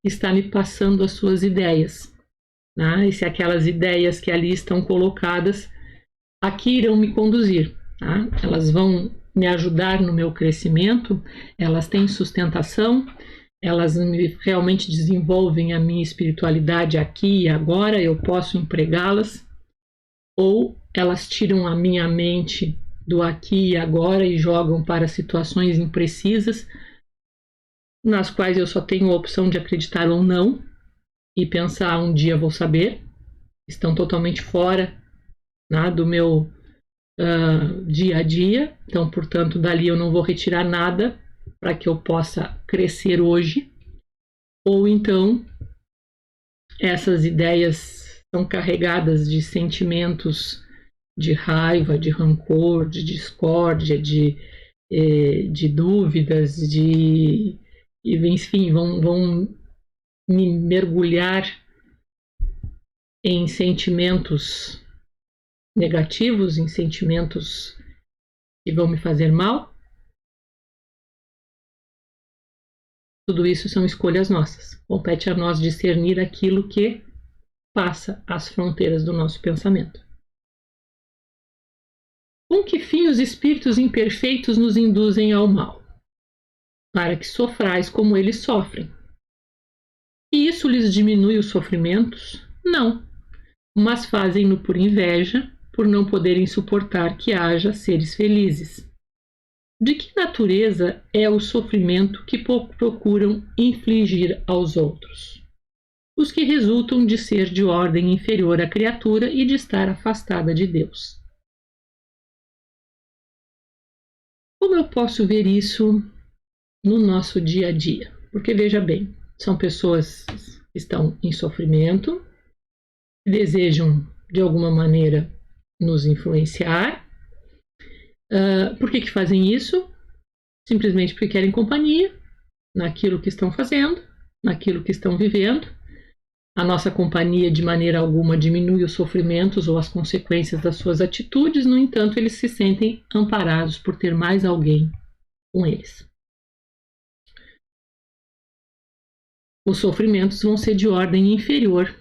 está me passando as suas ideias, né? E se aquelas ideias que ali estão colocadas aqui irão me conduzir, tá? Elas vão me ajudar no meu crescimento, elas têm sustentação, elas realmente desenvolvem a minha espiritualidade aqui e agora, eu posso empregá-las, ou elas tiram a minha mente do aqui e agora e jogam para situações imprecisas, nas quais eu só tenho a opção de acreditar ou não e pensar um dia vou saber, estão totalmente fora, né, do meu dia a dia, então portanto dali eu não vou retirar nada para que eu possa crescer hoje, ou então essas ideias são carregadas de sentimentos de raiva, de rancor, de discórdia, de dúvidas, enfim, vão me mergulhar em sentimentos negativos, em sentimentos que vão me fazer mal. Tudo isso são escolhas nossas. Compete a nós discernir aquilo que passa as fronteiras do nosso pensamento. Com que fim os espíritos imperfeitos nos induzem ao mal? Para que sofrais como eles sofrem. E isso lhes diminui os sofrimentos? Não, mas fazem-no por inveja, por não poderem suportar que haja seres felizes. De que natureza é o sofrimento que procuram infligir aos outros? Os que resultam de ser de ordem inferior à criatura e de estar afastada de Deus. Como eu posso ver isso no nosso dia a dia? Porque veja bem, são pessoas que estão em sofrimento, desejam de alguma maneira nos influenciar. Por que fazem isso? Simplesmente porque querem companhia naquilo que estão fazendo, naquilo que estão vivendo. A nossa companhia de maneira alguma diminui os sofrimentos ou as consequências das suas atitudes, no entanto, eles se sentem amparados por ter mais alguém com eles. Os sofrimentos vão ser de ordem inferior,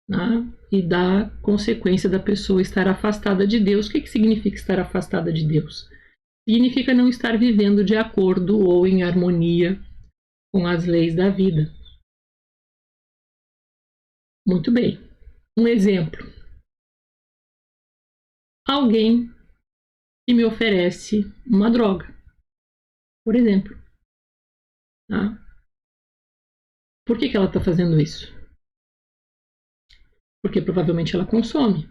né? E da consequência da pessoa estar afastada de Deus. O que significa estar afastada de Deus? Significa não estar vivendo de acordo ou em harmonia com as leis da vida. Muito bem. Um exemplo. Alguém que me oferece uma droga, por exemplo. Tá? Por que ela está fazendo isso? Porque provavelmente ela consome.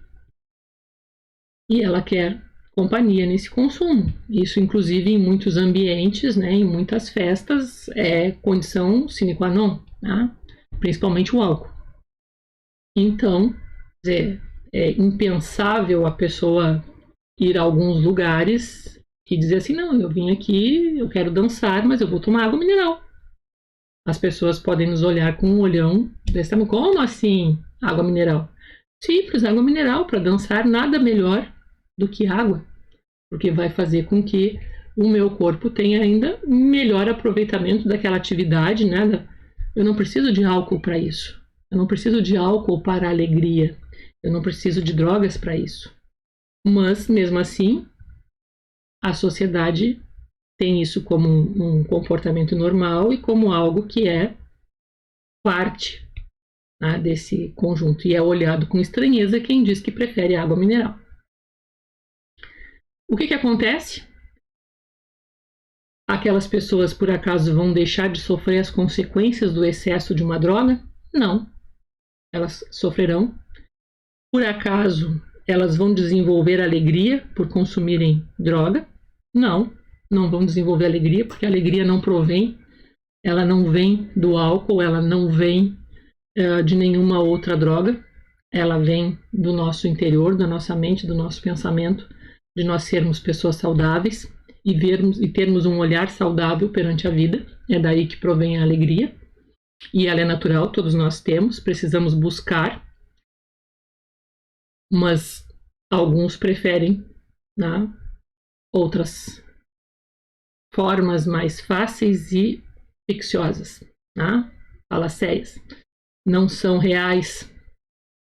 E ela quer companhia nesse consumo. Isso, inclusive, em muitos ambientes, né, em muitas festas, é condição sine qua non, tá? Principalmente o álcool. Então, é impensável a pessoa ir a alguns lugares e dizer assim, não, eu vim aqui, eu quero dançar, mas eu vou tomar água mineral. As pessoas podem nos olhar com um olhão, pensando, como assim água mineral? Simples, água mineral para dançar, nada melhor do que água, porque vai fazer com que o meu corpo tenha ainda melhor aproveitamento daquela atividade, né? Eu não preciso de álcool para isso. Eu não preciso de álcool para a alegria. Eu não preciso de drogas para isso. Mas, mesmo assim, a sociedade tem isso como um comportamento normal e como algo que é parte, né, desse conjunto. E é olhado com estranheza quem diz que prefere água mineral. O que acontece? Aquelas pessoas, por acaso, vão deixar de sofrer as consequências do excesso de uma droga? Não. Elas sofrerão. Por acaso, elas vão desenvolver alegria por consumirem droga? Não. Não vão desenvolver alegria, porque a alegria não provém, ela não vem do álcool, ela não vem de nenhuma outra droga, ela vem do nosso interior, da nossa mente, do nosso pensamento, de nós sermos pessoas saudáveis e termos um olhar saudável perante a vida. É daí que provém a alegria, e ela é natural, todos nós temos, precisamos buscar, mas alguns preferem, né, outras formas mais fáceis e ficciosas, né? Falaceias, não são reais,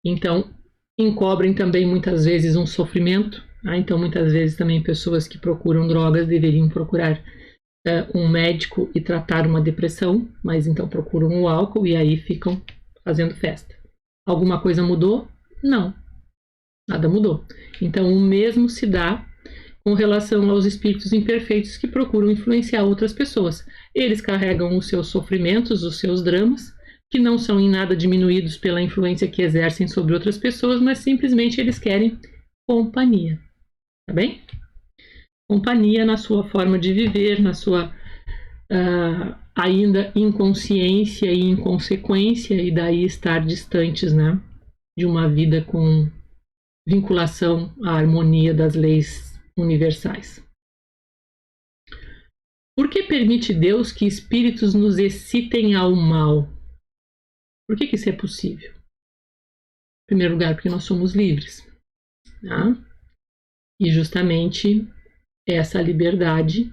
então encobrem também muitas vezes um sofrimento, né? Então muitas vezes também pessoas que procuram drogas deveriam procurar um médico e tratar uma depressão, mas então procuram o álcool e aí ficam fazendo festa. Alguma coisa mudou? Não, nada mudou. Então o mesmo se dá com relação aos espíritos imperfeitos que procuram influenciar outras pessoas. Eles carregam os seus sofrimentos, os seus dramas, que não são em nada diminuídos pela influência que exercem sobre outras pessoas, mas simplesmente eles querem companhia. Tá bem? Companhia na sua forma de viver, na sua ainda inconsciência e inconsequência, e daí estar distantes, né, de uma vida com vinculação à harmonia das leis universais. Por que permite Deus que espíritos nos excitem ao mal? Por que isso é possível? Em primeiro lugar, porque nós somos livres, tá? E justamente essa liberdade,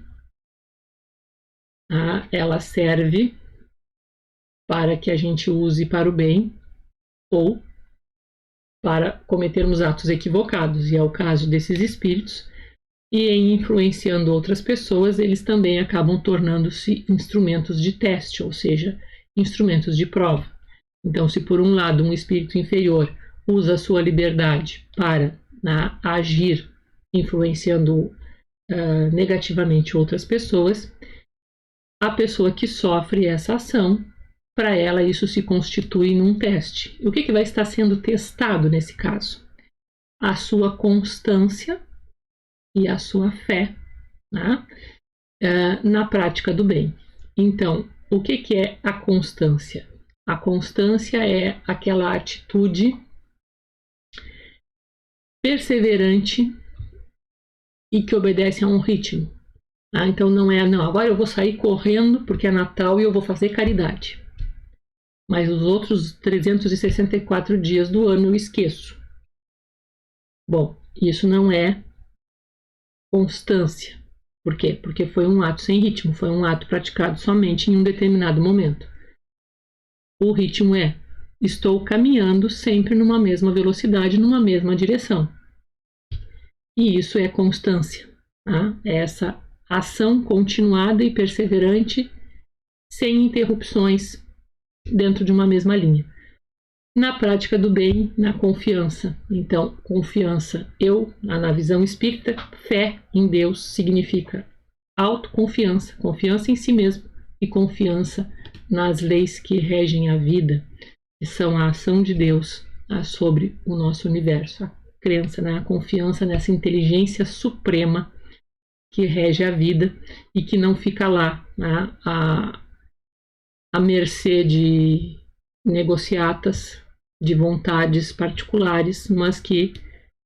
tá, ela serve para que a gente use para o bem ou para cometermos atos equivocados, e é o caso desses espíritos. E em influenciando outras pessoas, eles também acabam tornando-se instrumentos de teste, ou seja, instrumentos de prova. Então, se por um lado um espírito inferior usa a sua liberdade para agir influenciando negativamente outras pessoas, a pessoa que sofre essa ação, para ela isso se constitui num teste. E o que vai estar sendo testado nesse caso? A sua constância e a sua fé, né, na prática do bem. Então, o que é a constância? A constância é aquela atitude perseverante e que obedece a um ritmo. Tá? Então não é, agora eu vou sair correndo porque é Natal e eu vou fazer caridade. Mas os outros 364 dias do ano eu esqueço. Bom, isso não é constância. Por quê? Porque foi um ato sem ritmo, foi um ato praticado somente em um determinado momento. O ritmo é: estou caminhando sempre numa mesma velocidade, numa mesma direção. E isso é constância. Tá? É essa ação continuada e perseverante, sem interrupções, dentro de uma mesma linha. Na prática do bem, na confiança. Então, confiança, na visão espírita, fé em Deus significa autoconfiança, confiança em si mesmo e confiança nas leis que regem a vida, que são a ação de Deus sobre o nosso universo. A crença, a confiança nessa inteligência suprema que rege a vida e que não fica lá à mercê de negociatas, de vontades particulares, mas que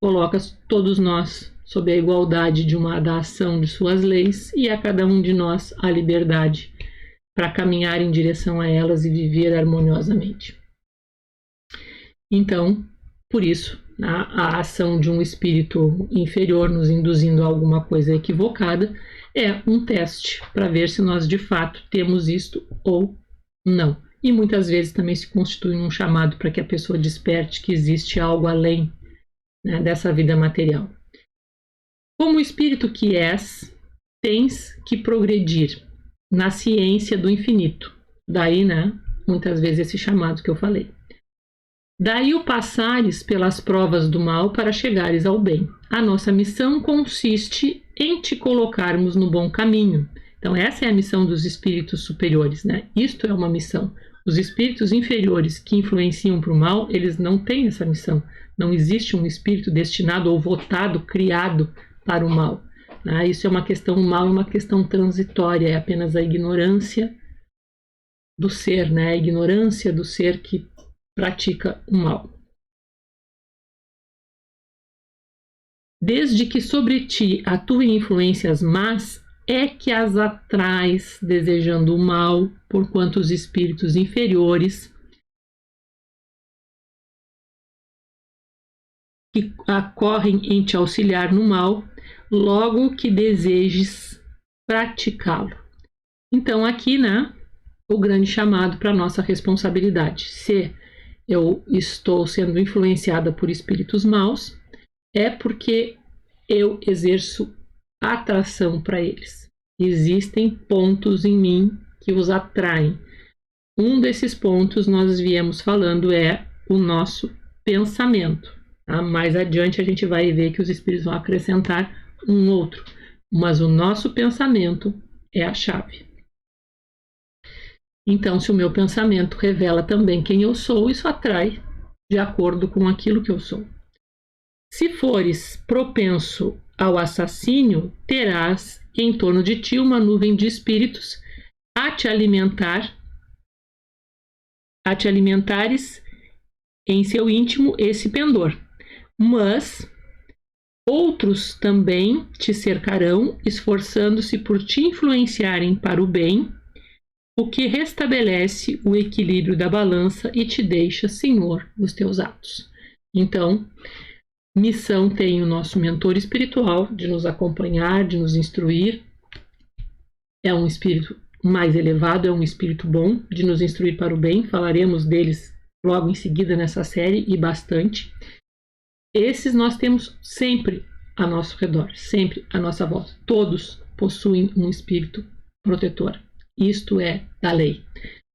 coloca todos nós sob a igualdade da ação de suas leis e a cada um de nós a liberdade para caminhar em direção a elas e viver harmoniosamente. Então, por isso, a ação de um espírito inferior nos induzindo a alguma coisa equivocada é um teste para ver se nós de fato temos isto ou não. E muitas vezes também se constitui um chamado para que a pessoa desperte que existe algo além, né, dessa vida material. Como espírito que és, tens que progredir na ciência do infinito. Daí, né, muitas vezes esse chamado que eu falei. Daí o passares pelas provas do mal para chegares ao bem. A nossa missão consiste em te colocarmos no bom caminho. Então essa é a missão dos espíritos superiores, né? Isto é uma missão. Os espíritos inferiores que influenciam para o mal, eles não têm essa missão. Não existe um espírito destinado ou votado, criado para o mal. Isso é uma questão, o mal é uma questão transitória, é apenas a ignorância do ser, né? A ignorância do ser que pratica o mal. Desde que sobre ti atuem influências más, é que as atrais desejando o mal, porquanto os espíritos inferiores que acorrem em te auxiliar no mal, logo que desejes praticá-lo. Então aqui, né, o grande chamado para a nossa responsabilidade. Se eu estou sendo influenciada por espíritos maus, é porque eu exerço atração para eles. Existem pontos em mim que os atraem. Um desses pontos nós viemos falando é o nosso pensamento. Tá? Mais adiante a gente vai ver que os espíritos vão acrescentar um outro, mas o nosso pensamento é a chave. Então, se o meu pensamento revela também quem eu sou, isso atrai de acordo com aquilo que eu sou. Se fores propenso ao assassínio, terás em torno de ti uma nuvem de espíritos a te alimentares em seu íntimo esse pendor. Mas outros também te cercarão, esforçando-se por te influenciarem para o bem, o que restabelece o equilíbrio da balança e te deixa senhor dos teus atos. Então, missão tem o nosso mentor espiritual de nos acompanhar, de nos instruir. É um espírito mais elevado, é um espírito bom, de nos instruir para o bem. Falaremos deles logo em seguida nessa série e bastante. Esses nós temos sempre a nosso redor, sempre à nossa volta. Todos possuem um espírito protetor. Isto é da lei.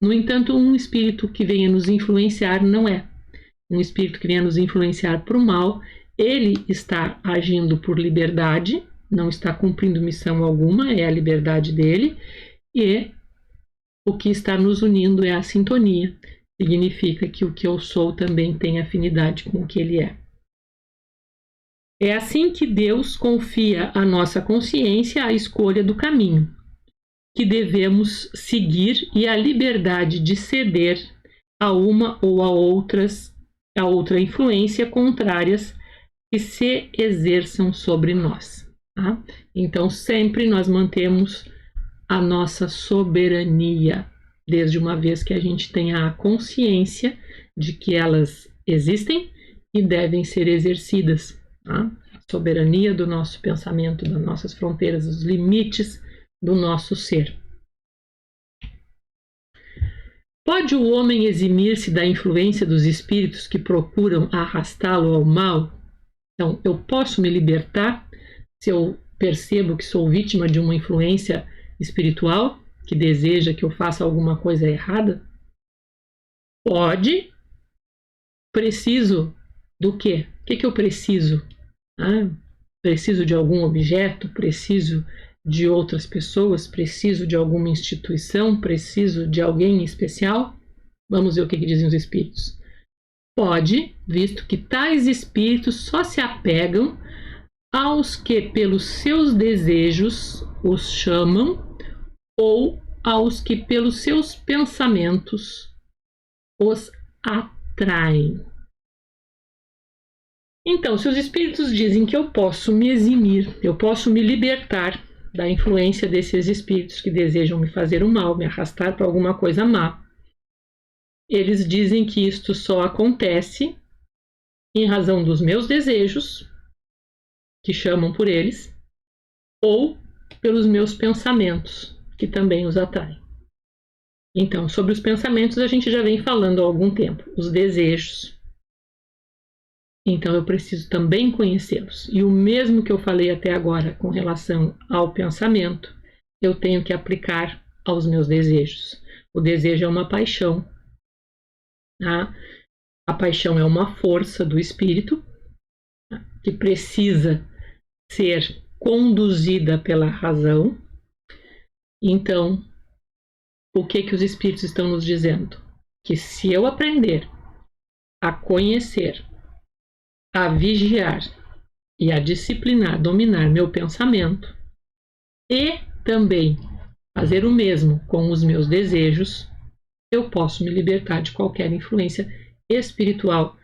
No entanto, um espírito que venha nos influenciar não é. Um espírito que venha nos influenciar para o mal, ele está agindo por liberdade, não está cumprindo missão alguma, é a liberdade dele, e o que está nos unindo é a sintonia. Significa que o que eu sou também tem afinidade com o que ele é. É assim que Deus confia à nossa consciência a escolha do caminho que devemos seguir e a liberdade de ceder a uma ou a outra influência contrárias que se exerçam sobre nós. Tá? Então, sempre nós mantemos a nossa soberania, desde uma vez que a gente tenha a consciência de que elas existem e devem ser exercidas. Tá? A soberania do nosso pensamento, das nossas fronteiras, os limites do nosso ser. Pode o homem eximir-se da influência dos espíritos que procuram arrastá-lo ao mal? Então, eu posso me libertar se eu percebo que sou vítima de uma influência espiritual que deseja que eu faça alguma coisa errada? Pode. Preciso do quê? O que eu preciso? Preciso de algum objeto? Preciso de outras pessoas? Preciso de alguma instituição? Preciso de alguém especial? Vamos ver o que dizem os espíritos. Pode, visto que tais espíritos só se apegam aos que pelos seus desejos os chamam ou aos que pelos seus pensamentos os atraem. Então, se os espíritos dizem que eu posso me eximir, eu posso me libertar da influência desses espíritos que desejam me fazer o mal, me arrastar para alguma coisa má. Eles dizem que isto só acontece em razão dos meus desejos, que chamam por eles, ou pelos meus pensamentos, que também os atraem. Então, sobre os pensamentos a gente já vem falando há algum tempo, os desejos. Então eu preciso também conhecê-los. E o mesmo que eu falei até agora com relação ao pensamento, eu tenho que aplicar aos meus desejos. O desejo é uma paixão. Tá? A paixão é uma força do espírito que precisa ser conduzida pela razão. Então, o que os espíritos estão nos dizendo? Que se eu aprender a conhecer, a vigiar e a disciplinar, dominar meu pensamento e também fazer o mesmo com os meus desejos, eu posso me libertar de qualquer influência espiritual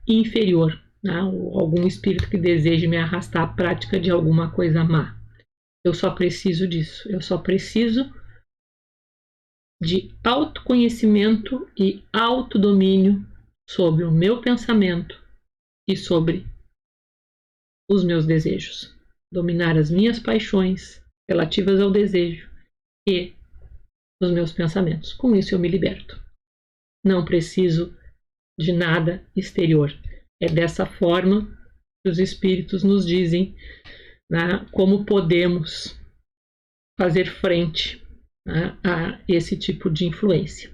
inferior, né? Ou algum espírito que deseje me arrastar à prática de alguma coisa má. Eu só preciso disso, eu só preciso de autoconhecimento e autodomínio sobre o meu pensamento e sobre os meus desejos. Dominar as minhas paixões relativas ao desejo e os meus pensamentos. Com isso eu me liberto. Não preciso de nada exterior. É dessa forma que os espíritos nos dizem, né, como podemos fazer frente, né, a esse tipo de influência.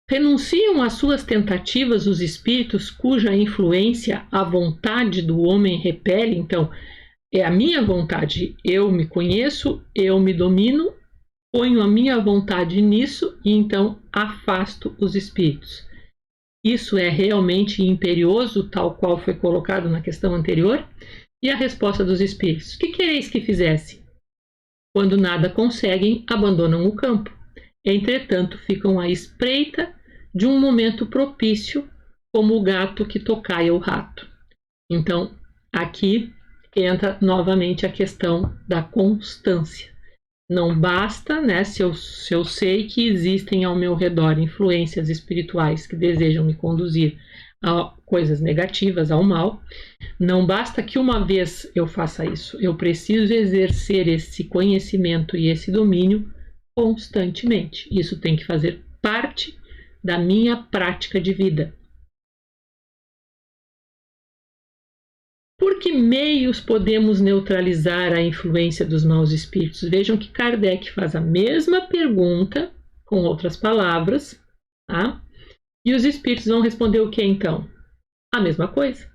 Renunciam às suas tentativas os espíritos cuja influência a vontade do homem repele? Então, é a minha vontade, eu me conheço, eu me domino, ponho a minha vontade nisso e então afasto os espíritos. Isso é realmente imperioso, tal qual foi colocado na questão anterior? E a resposta dos espíritos: que quereis que fizesse? Quando nada conseguem, abandonam o campo. Entretanto, ficam à espreita de um momento propício, como o gato que tocaia o rato. Então, aqui entra novamente a questão da constância. Não basta, né, se eu sei que existem ao meu redor influências espirituais que desejam me conduzir a coisas negativas, ao mal, não basta que uma vez eu faça isso, eu preciso exercer esse conhecimento e esse domínio constantemente. Isso tem que fazer parte da minha prática de vida. Por que meios podemos neutralizar a influência dos maus espíritos? Vejam que Kardec faz a mesma pergunta, com outras palavras, tá? E os espíritos vão responder o que então? A mesma coisa.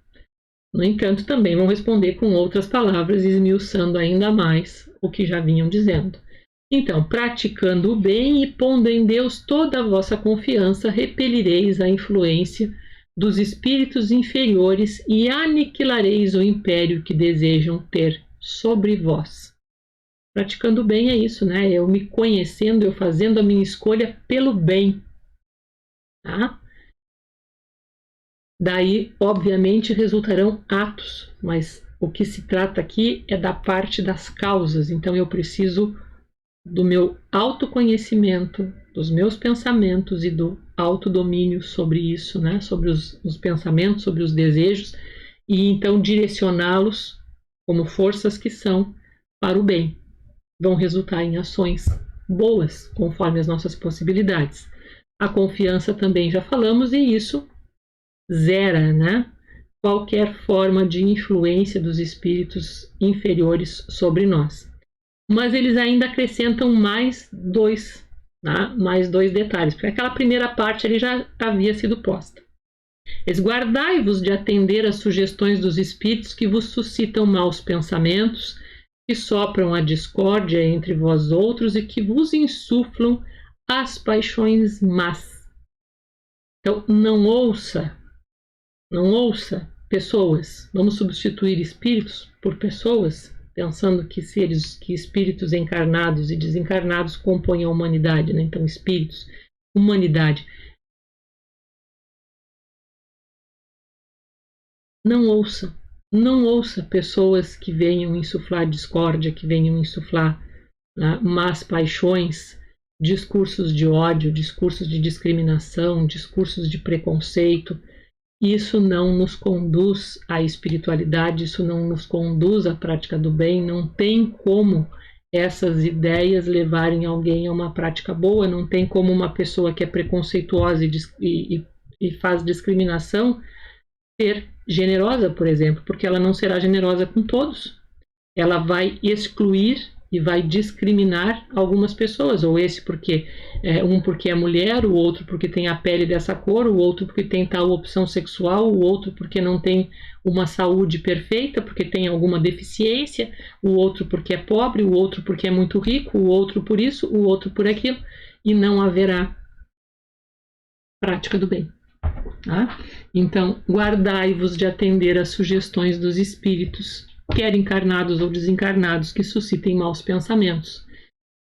No entanto, também vão responder com outras palavras, esmiuçando ainda mais o que já vinham dizendo. Então, praticando o bem e pondo em Deus toda a vossa confiança, repelireis a influência dos espíritos inferiores e aniquilareis o império que desejam ter sobre vós. Praticando o bem é isso, né? Eu me conhecendo, eu fazendo a minha escolha pelo bem. Tá? Daí, obviamente, resultarão atos, mas o que se trata aqui é da parte das causas. Então, eu preciso do meu autoconhecimento, dos meus pensamentos e do autodomínio sobre isso, né? Sobre os pensamentos, sobre os desejos, e então direcioná-los como forças que são para o bem. Vão resultar em ações boas, conforme as nossas possibilidades. A confiança também já falamos, e isso zera, né, qualquer forma de influência dos espíritos inferiores sobre nós. Mas eles ainda acrescentam mais dois detalhes, porque aquela primeira parte ali já havia sido posta. Esguardai-vos de atender às sugestões dos espíritos que vos suscitam maus pensamentos, que sopram a discórdia entre vós outros e que vos insuflam as paixões más. Então, não ouça pessoas. Vamos substituir espíritos por pessoas, pensando que espíritos encarnados e desencarnados compõem a humanidade, né? Então, espíritos, humanidade. Não ouça não ouça pessoas que venham insuflar discórdia, que venham insuflar más paixões, discursos de ódio, discursos de discriminação, discursos de preconceito. Isso não nos conduz à espiritualidade, isso não nos conduz à prática do bem, não tem como essas ideias levarem alguém a uma prática boa, não tem como uma pessoa que é preconceituosa e faz discriminação ser generosa, por exemplo, porque ela não será generosa com todos. Ela vai excluir e vai discriminar algumas pessoas, ou esse porque porque é mulher, o outro porque tem a pele dessa cor, o outro porque tem tal opção sexual, o outro porque não tem uma saúde perfeita, porque tem alguma deficiência, o outro porque é pobre, o outro porque é muito rico, o outro por isso, o outro por aquilo, e não haverá prática do bem. Tá? Então, guardai-vos de atender às sugestões dos espíritos, quer encarnados ou desencarnados, que suscitem maus pensamentos,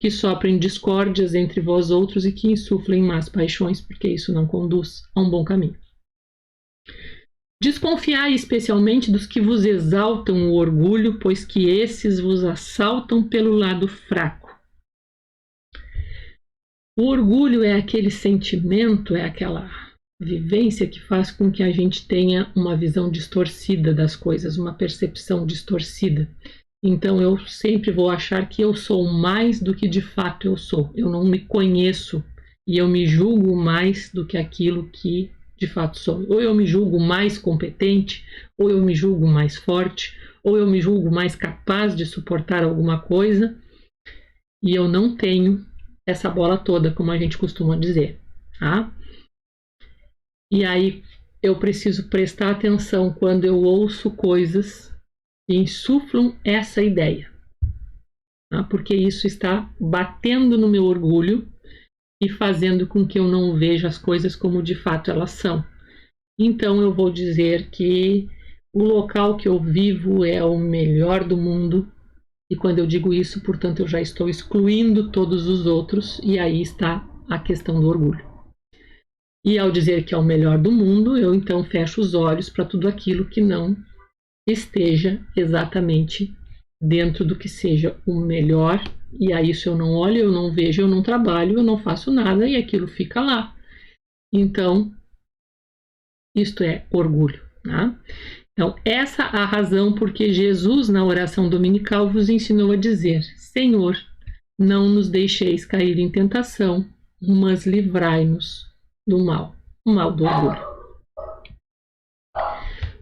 que soprem discórdias entre vós outros e que insuflem más paixões, porque isso não conduz a um bom caminho. Desconfiai especialmente dos que vos exaltam o orgulho, pois que esses vos assaltam pelo lado fraco. O orgulho é aquele sentimento, é aquela vivência que faz com que a gente tenha uma visão distorcida das coisas, uma percepção distorcida. Então eu sempre vou achar que eu sou mais do que de fato eu sou. Eu não me conheço e eu me julgo mais do que aquilo que de fato sou. Ou eu me julgo mais competente, ou eu me julgo mais forte, ou eu me julgo mais capaz de suportar alguma coisa, e eu não tenho essa bola toda, como a gente costuma dizer, tá? E aí eu preciso prestar atenção quando eu ouço coisas que insuflam essa ideia, tá? Porque isso está batendo no meu orgulho e fazendo com que eu não veja as coisas como de fato elas são. Então eu vou dizer que o local que eu vivo é o melhor do mundo, e quando eu digo isso, portanto, eu já estou excluindo todos os outros, e aí está a questão do orgulho. E ao dizer que é o melhor do mundo, eu então fecho os olhos para tudo aquilo que não esteja exatamente dentro do que seja o melhor, e a isso eu não olho, eu não vejo, eu não trabalho, eu não faço nada e aquilo fica lá. Então, isto é orgulho, tá? Então, essa é a razão porque Jesus, na oração dominical, vos ensinou a dizer: Senhor, não nos deixeis cair em tentação, mas livrai-nos do mal, o mal do orgulho.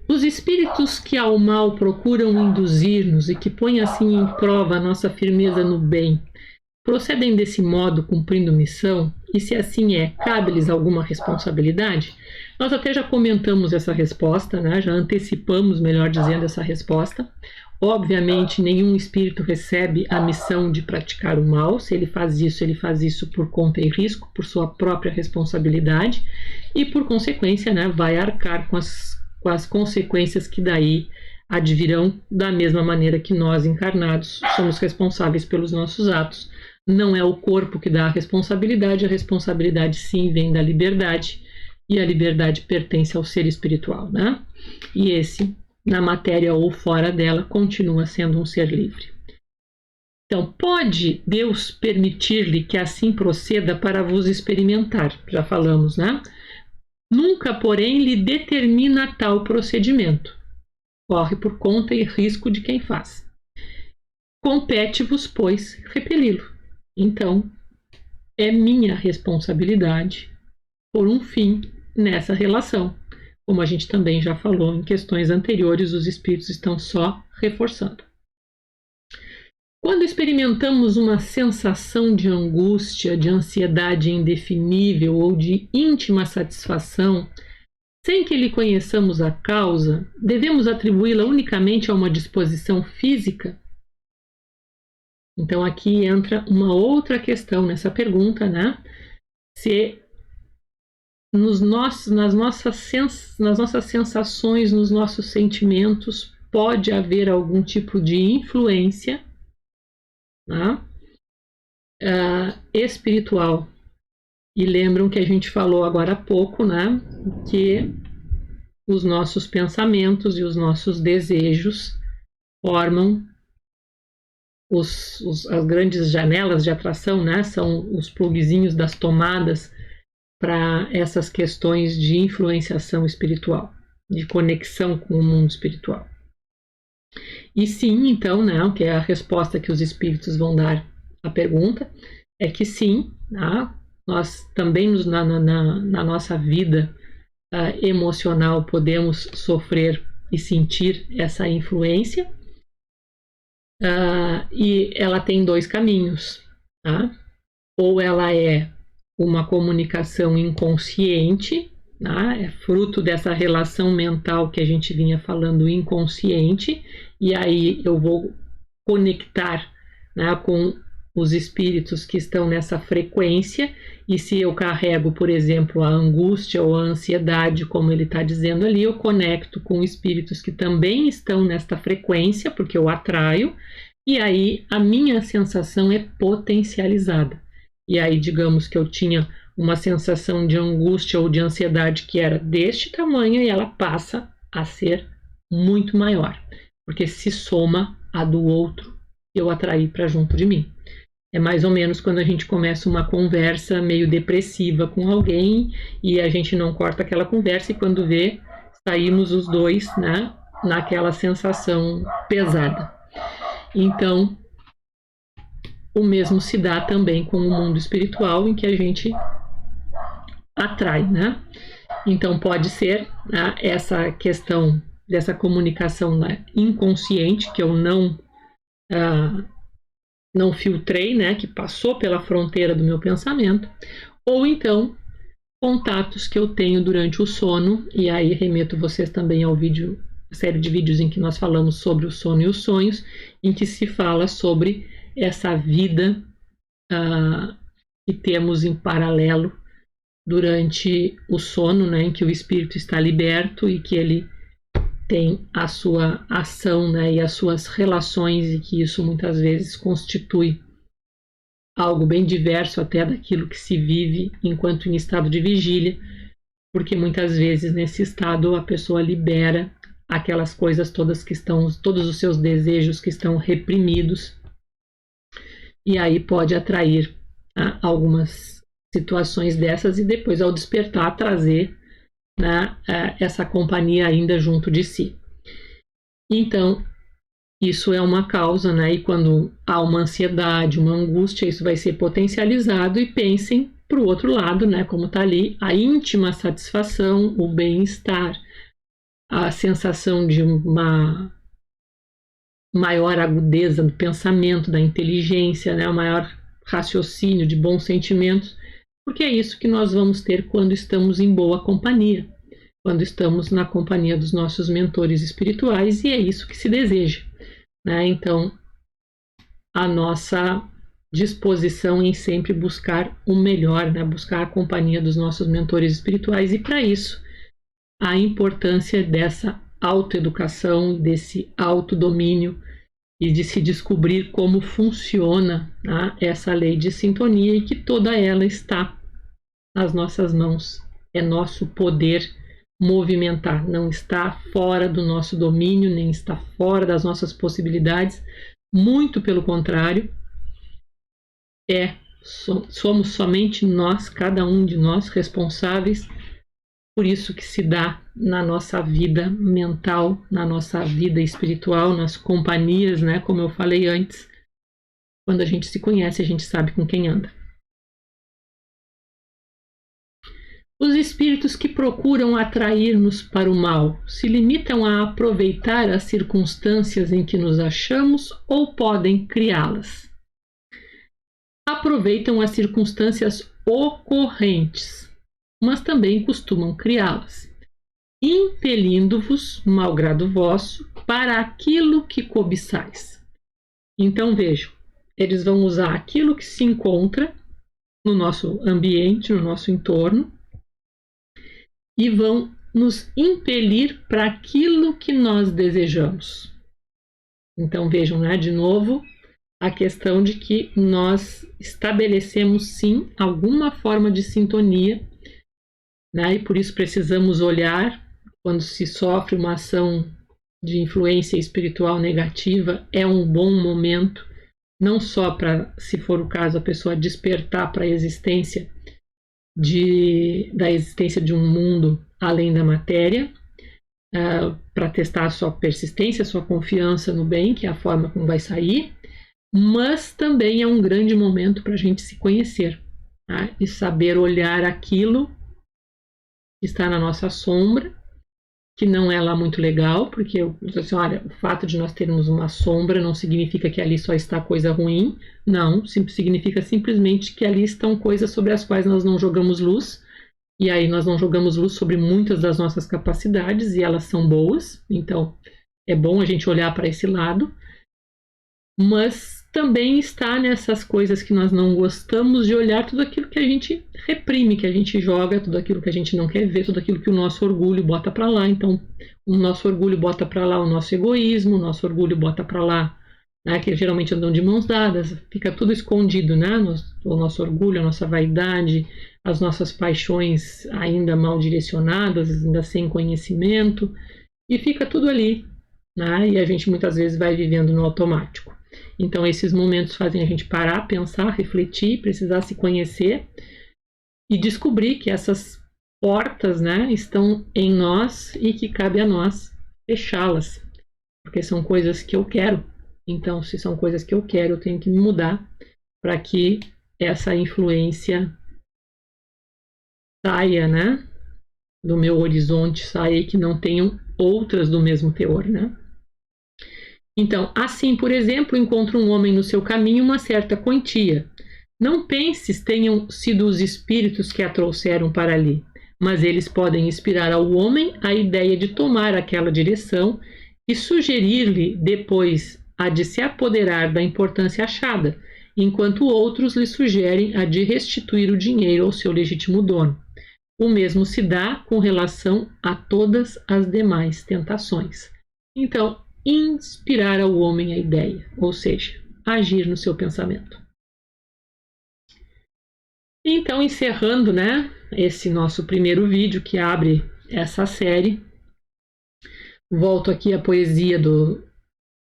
Os espíritos que ao mal procuram induzir-nos e que põem assim em prova a nossa firmeza no bem, procedem desse modo cumprindo missão? E se assim é, cabe-lhes alguma responsabilidade? Nós até já comentamos essa resposta, né? Já antecipamos, melhor dizendo, essa resposta. Obviamente, nenhum espírito recebe a missão de praticar o mal. Se ele faz isso por conta e risco, por sua própria responsabilidade e, por consequência, né, vai arcar com as consequências que daí advirão, da mesma maneira que nós, encarnados, somos responsáveis pelos nossos atos. Não é o corpo que dá a responsabilidade sim vem da liberdade, e a liberdade pertence ao ser espiritual, né? E esse, na matéria ou fora dela, continua sendo um ser livre. Então, pode Deus permitir-lhe que assim proceda para vos experimentar? Já falamos, né? Nunca, porém, lhe determina tal procedimento. Corre por conta e risco de quem faz. Compete-vos, pois, repeli-lo. Então, é minha responsabilidade por um fim nessa relação. Como a gente também já falou em questões anteriores, os espíritos estão só reforçando. Quando experimentamos uma sensação de angústia, de ansiedade indefinível ou de íntima satisfação, sem que lhe conheçamos a causa, devemos atribuí-la unicamente a uma disposição física? Então aqui entra uma outra questão nessa pergunta, né? Se nas nossas sensações, nos nossos sentimentos, pode haver algum tipo de influência, né, espiritual. E lembram que a gente falou agora há pouco, né, que os nossos pensamentos e os nossos desejos formam as grandes janelas de atração, né? São os plugzinhos das tomadas para essas questões de influenciação espiritual, de conexão com o mundo espiritual. E sim, então, né, que é a resposta que os espíritos vão dar à pergunta, é que sim, né, nós também na nossa vida emocional podemos sofrer e sentir essa influência, e ela tem dois caminhos, tá? Ou ela é uma comunicação inconsciente, né? É fruto dessa relação mental que a gente vinha falando, inconsciente, e aí eu vou conectar, né, com os espíritos que estão nessa frequência, e se eu carrego, por exemplo, a angústia ou a ansiedade, como ele está dizendo ali, eu conecto com espíritos que também estão nesta frequência, porque eu atraio, e aí a minha sensação é potencializada. E aí, digamos que eu tinha uma sensação de angústia ou de ansiedade que era deste tamanho, e ela passa a ser muito maior, porque se soma a do outro que eu atraí para junto de mim. É mais ou menos quando a gente começa uma conversa meio depressiva com alguém e a gente não corta aquela conversa, e quando vê, saímos os dois, né, naquela sensação pesada. Então, o mesmo se dá também com o mundo espiritual, em que a gente atrai, né? Então, pode ser, né, essa questão dessa comunicação, né, inconsciente, que eu não filtrei, né, que passou pela fronteira do meu pensamento, ou então contatos que eu tenho durante o sono, e aí remeto vocês também ao vídeo, a série de vídeos em que nós falamos sobre o sono e os sonhos, em que se fala sobre essa vida que temos em paralelo durante o sono, né, em que o espírito está liberto e que ele tem a sua ação, né, e as suas relações, e que isso muitas vezes constitui algo bem diverso até daquilo que se vive enquanto em estado de vigília, porque muitas vezes nesse estado a pessoa libera aquelas coisas todas que estão, todos os seus desejos que estão reprimidos, e aí pode atrair algumas situações dessas, e depois ao despertar trazer, né, essa companhia ainda junto de si. Então, isso é uma causa, né? E quando há uma ansiedade, uma angústia, isso vai ser potencializado, e pensem para o outro lado, né? Como está ali, a íntima satisfação, o bem-estar, a sensação de uma maior agudeza do pensamento, da inteligência, né? O maior raciocínio, de bons sentimentos, porque é isso que nós vamos ter quando estamos em boa companhia, quando estamos na companhia dos nossos mentores espirituais, e é isso que se deseja, né? Então, a nossa disposição em sempre buscar o melhor, né? Buscar a companhia dos nossos mentores espirituais, e para isso a importância dessa autoeducação, desse autodomínio, e de se descobrir como funciona, né, essa lei de sintonia, e que toda ela está nas nossas mãos. É nosso poder movimentar, não está fora do nosso domínio, nem está fora das nossas possibilidades, muito pelo contrário, somos somente nós, cada um de nós, responsáveis por isso que se dá na nossa vida mental, na nossa vida espiritual, nas companhias, né? Como eu falei antes, quando a gente se conhece, a gente sabe com quem anda. Os espíritos que procuram atrair-nos para o mal se limitam a aproveitar as circunstâncias em que nos achamos, ou podem criá-las? Aproveitam as circunstâncias ocorrentes, mas também costumam criá-las, impelindo-vos, malgrado vosso, para aquilo que cobiçais. Então vejam, eles vão usar aquilo que se encontra no nosso ambiente, no nosso entorno, e vão nos impelir para aquilo que nós desejamos. Então vejam, né, de novo, a questão de que nós estabelecemos sim alguma forma de sintonia, né, e por isso precisamos olhar quando se sofre uma ação de influência espiritual negativa, é um bom momento, não só para, se for o caso, a pessoa despertar para a existência da existência de um mundo além da matéria, para testar a sua persistência, a sua confiança no bem, que é a forma como vai sair, mas também é um grande momento para a gente se conhecer, tá? E saber olhar aquilo que está na nossa sombra, que não é lá muito legal, porque assim, olha, o fato de nós termos uma sombra não significa que ali só está coisa ruim, não, significa simplesmente que ali estão coisas sobre as quais nós não jogamos luz, e aí nós não jogamos luz sobre muitas das nossas capacidades, e elas são boas, então é bom a gente olhar para esse lado, mas também está nessas coisas que nós não gostamos de olhar tudo aquilo que a gente reprime, que a gente joga, tudo aquilo que a gente não quer ver, tudo aquilo que o nosso orgulho bota para lá. Então, o nosso orgulho bota para lá o nosso egoísmo, o nosso orgulho bota para lá, né, que geralmente andam de mãos dadas, fica tudo escondido, né? O nosso orgulho, a nossa vaidade, as nossas paixões ainda mal direcionadas, ainda sem conhecimento, e fica tudo ali, né? E a gente muitas vezes vai vivendo no automático. Então, esses momentos fazem a gente parar, pensar, refletir, precisar se conhecer e descobrir que essas portas, né, estão em nós e que cabe a nós fechá-las, porque são coisas que eu quero. Então, se são coisas que eu quero, eu tenho que me mudar para que essa influência saia, né, do meu horizonte, saia e que não tenham outras do mesmo teor, né? Então, assim, por exemplo, encontra um homem no seu caminho uma certa quantia. Não penses tenham sido os espíritos que a trouxeram para ali, mas eles podem inspirar ao homem a ideia de tomar aquela direção e sugerir-lhe depois a de se apoderar da importância achada, enquanto outros lhe sugerem a de restituir o dinheiro ao seu legítimo dono. O mesmo se dá com relação a todas as demais tentações. Então, inspirar ao homem a ideia, ou seja, agir no seu pensamento. Então, encerrando, né, esse nosso primeiro vídeo que abre essa série, volto aqui à poesia do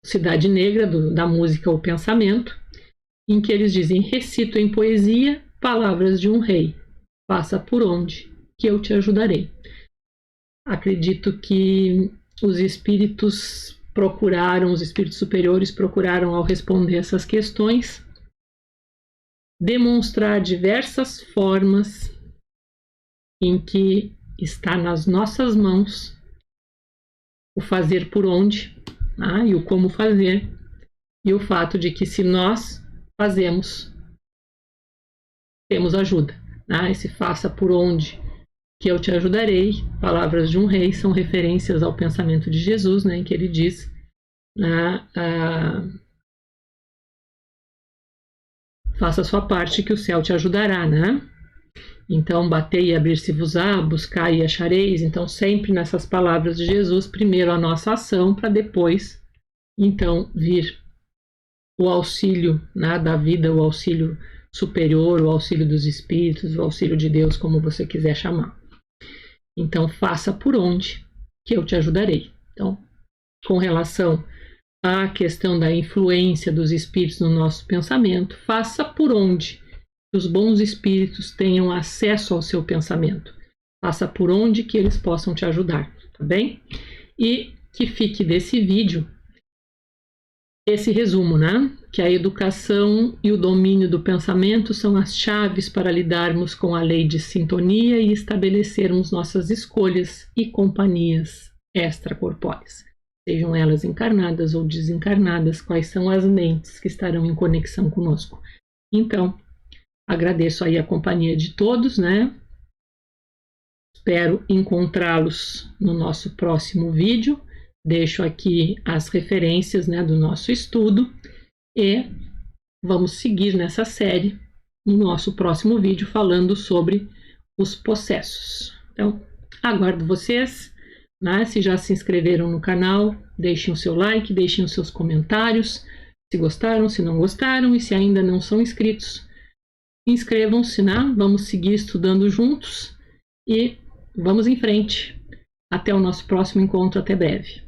Cidade Negra, da música O Pensamento, em que eles dizem: recito em poesia palavras de um rei, passa por onde, que eu te ajudarei. Acredito que os espíritos superiores procuraram, ao responder essas questões, demonstrar diversas formas em que está nas nossas mãos o fazer por onde, e o como fazer, e o fato de que se nós fazemos, temos ajuda. Esse faça por onde, que eu te ajudarei, palavras de um rei, são referências ao pensamento de Jesus, né, em que ele diz, faça a sua parte que o céu te ajudará, né? Então, batei e abrir-se-vos-á, buscai e achareis. Então, sempre nessas palavras de Jesus, primeiro a nossa ação, para depois, então, vir o auxílio, né, da vida, o auxílio superior, o auxílio dos espíritos, o auxílio de Deus, como você quiser chamar. Então, faça por onde, que eu te ajudarei. Então, com relação à questão da influência dos espíritos no nosso pensamento, faça por onde que os bons espíritos tenham acesso ao seu pensamento. Faça por onde que eles possam te ajudar, tá bem? E que fique desse vídeo esse resumo, né? Que a educação e o domínio do pensamento são as chaves para lidarmos com a lei de sintonia e estabelecermos nossas escolhas e companhias extracorpóreas, sejam elas encarnadas ou desencarnadas, quais são as mentes que estarão em conexão conosco. Então, agradeço aí a companhia de todos, né? Espero encontrá-los no nosso próximo vídeo. Deixo aqui as referências, né, do nosso estudo e vamos seguir nessa série no nosso próximo vídeo falando sobre os possessos. Então, aguardo vocês, né? Se já se inscreveram no canal, deixem o seu like, deixem os seus comentários, se gostaram, se não gostaram, e se ainda não são inscritos, inscrevam-se, né? Vamos seguir estudando juntos e vamos em frente. Até o nosso próximo encontro, até breve.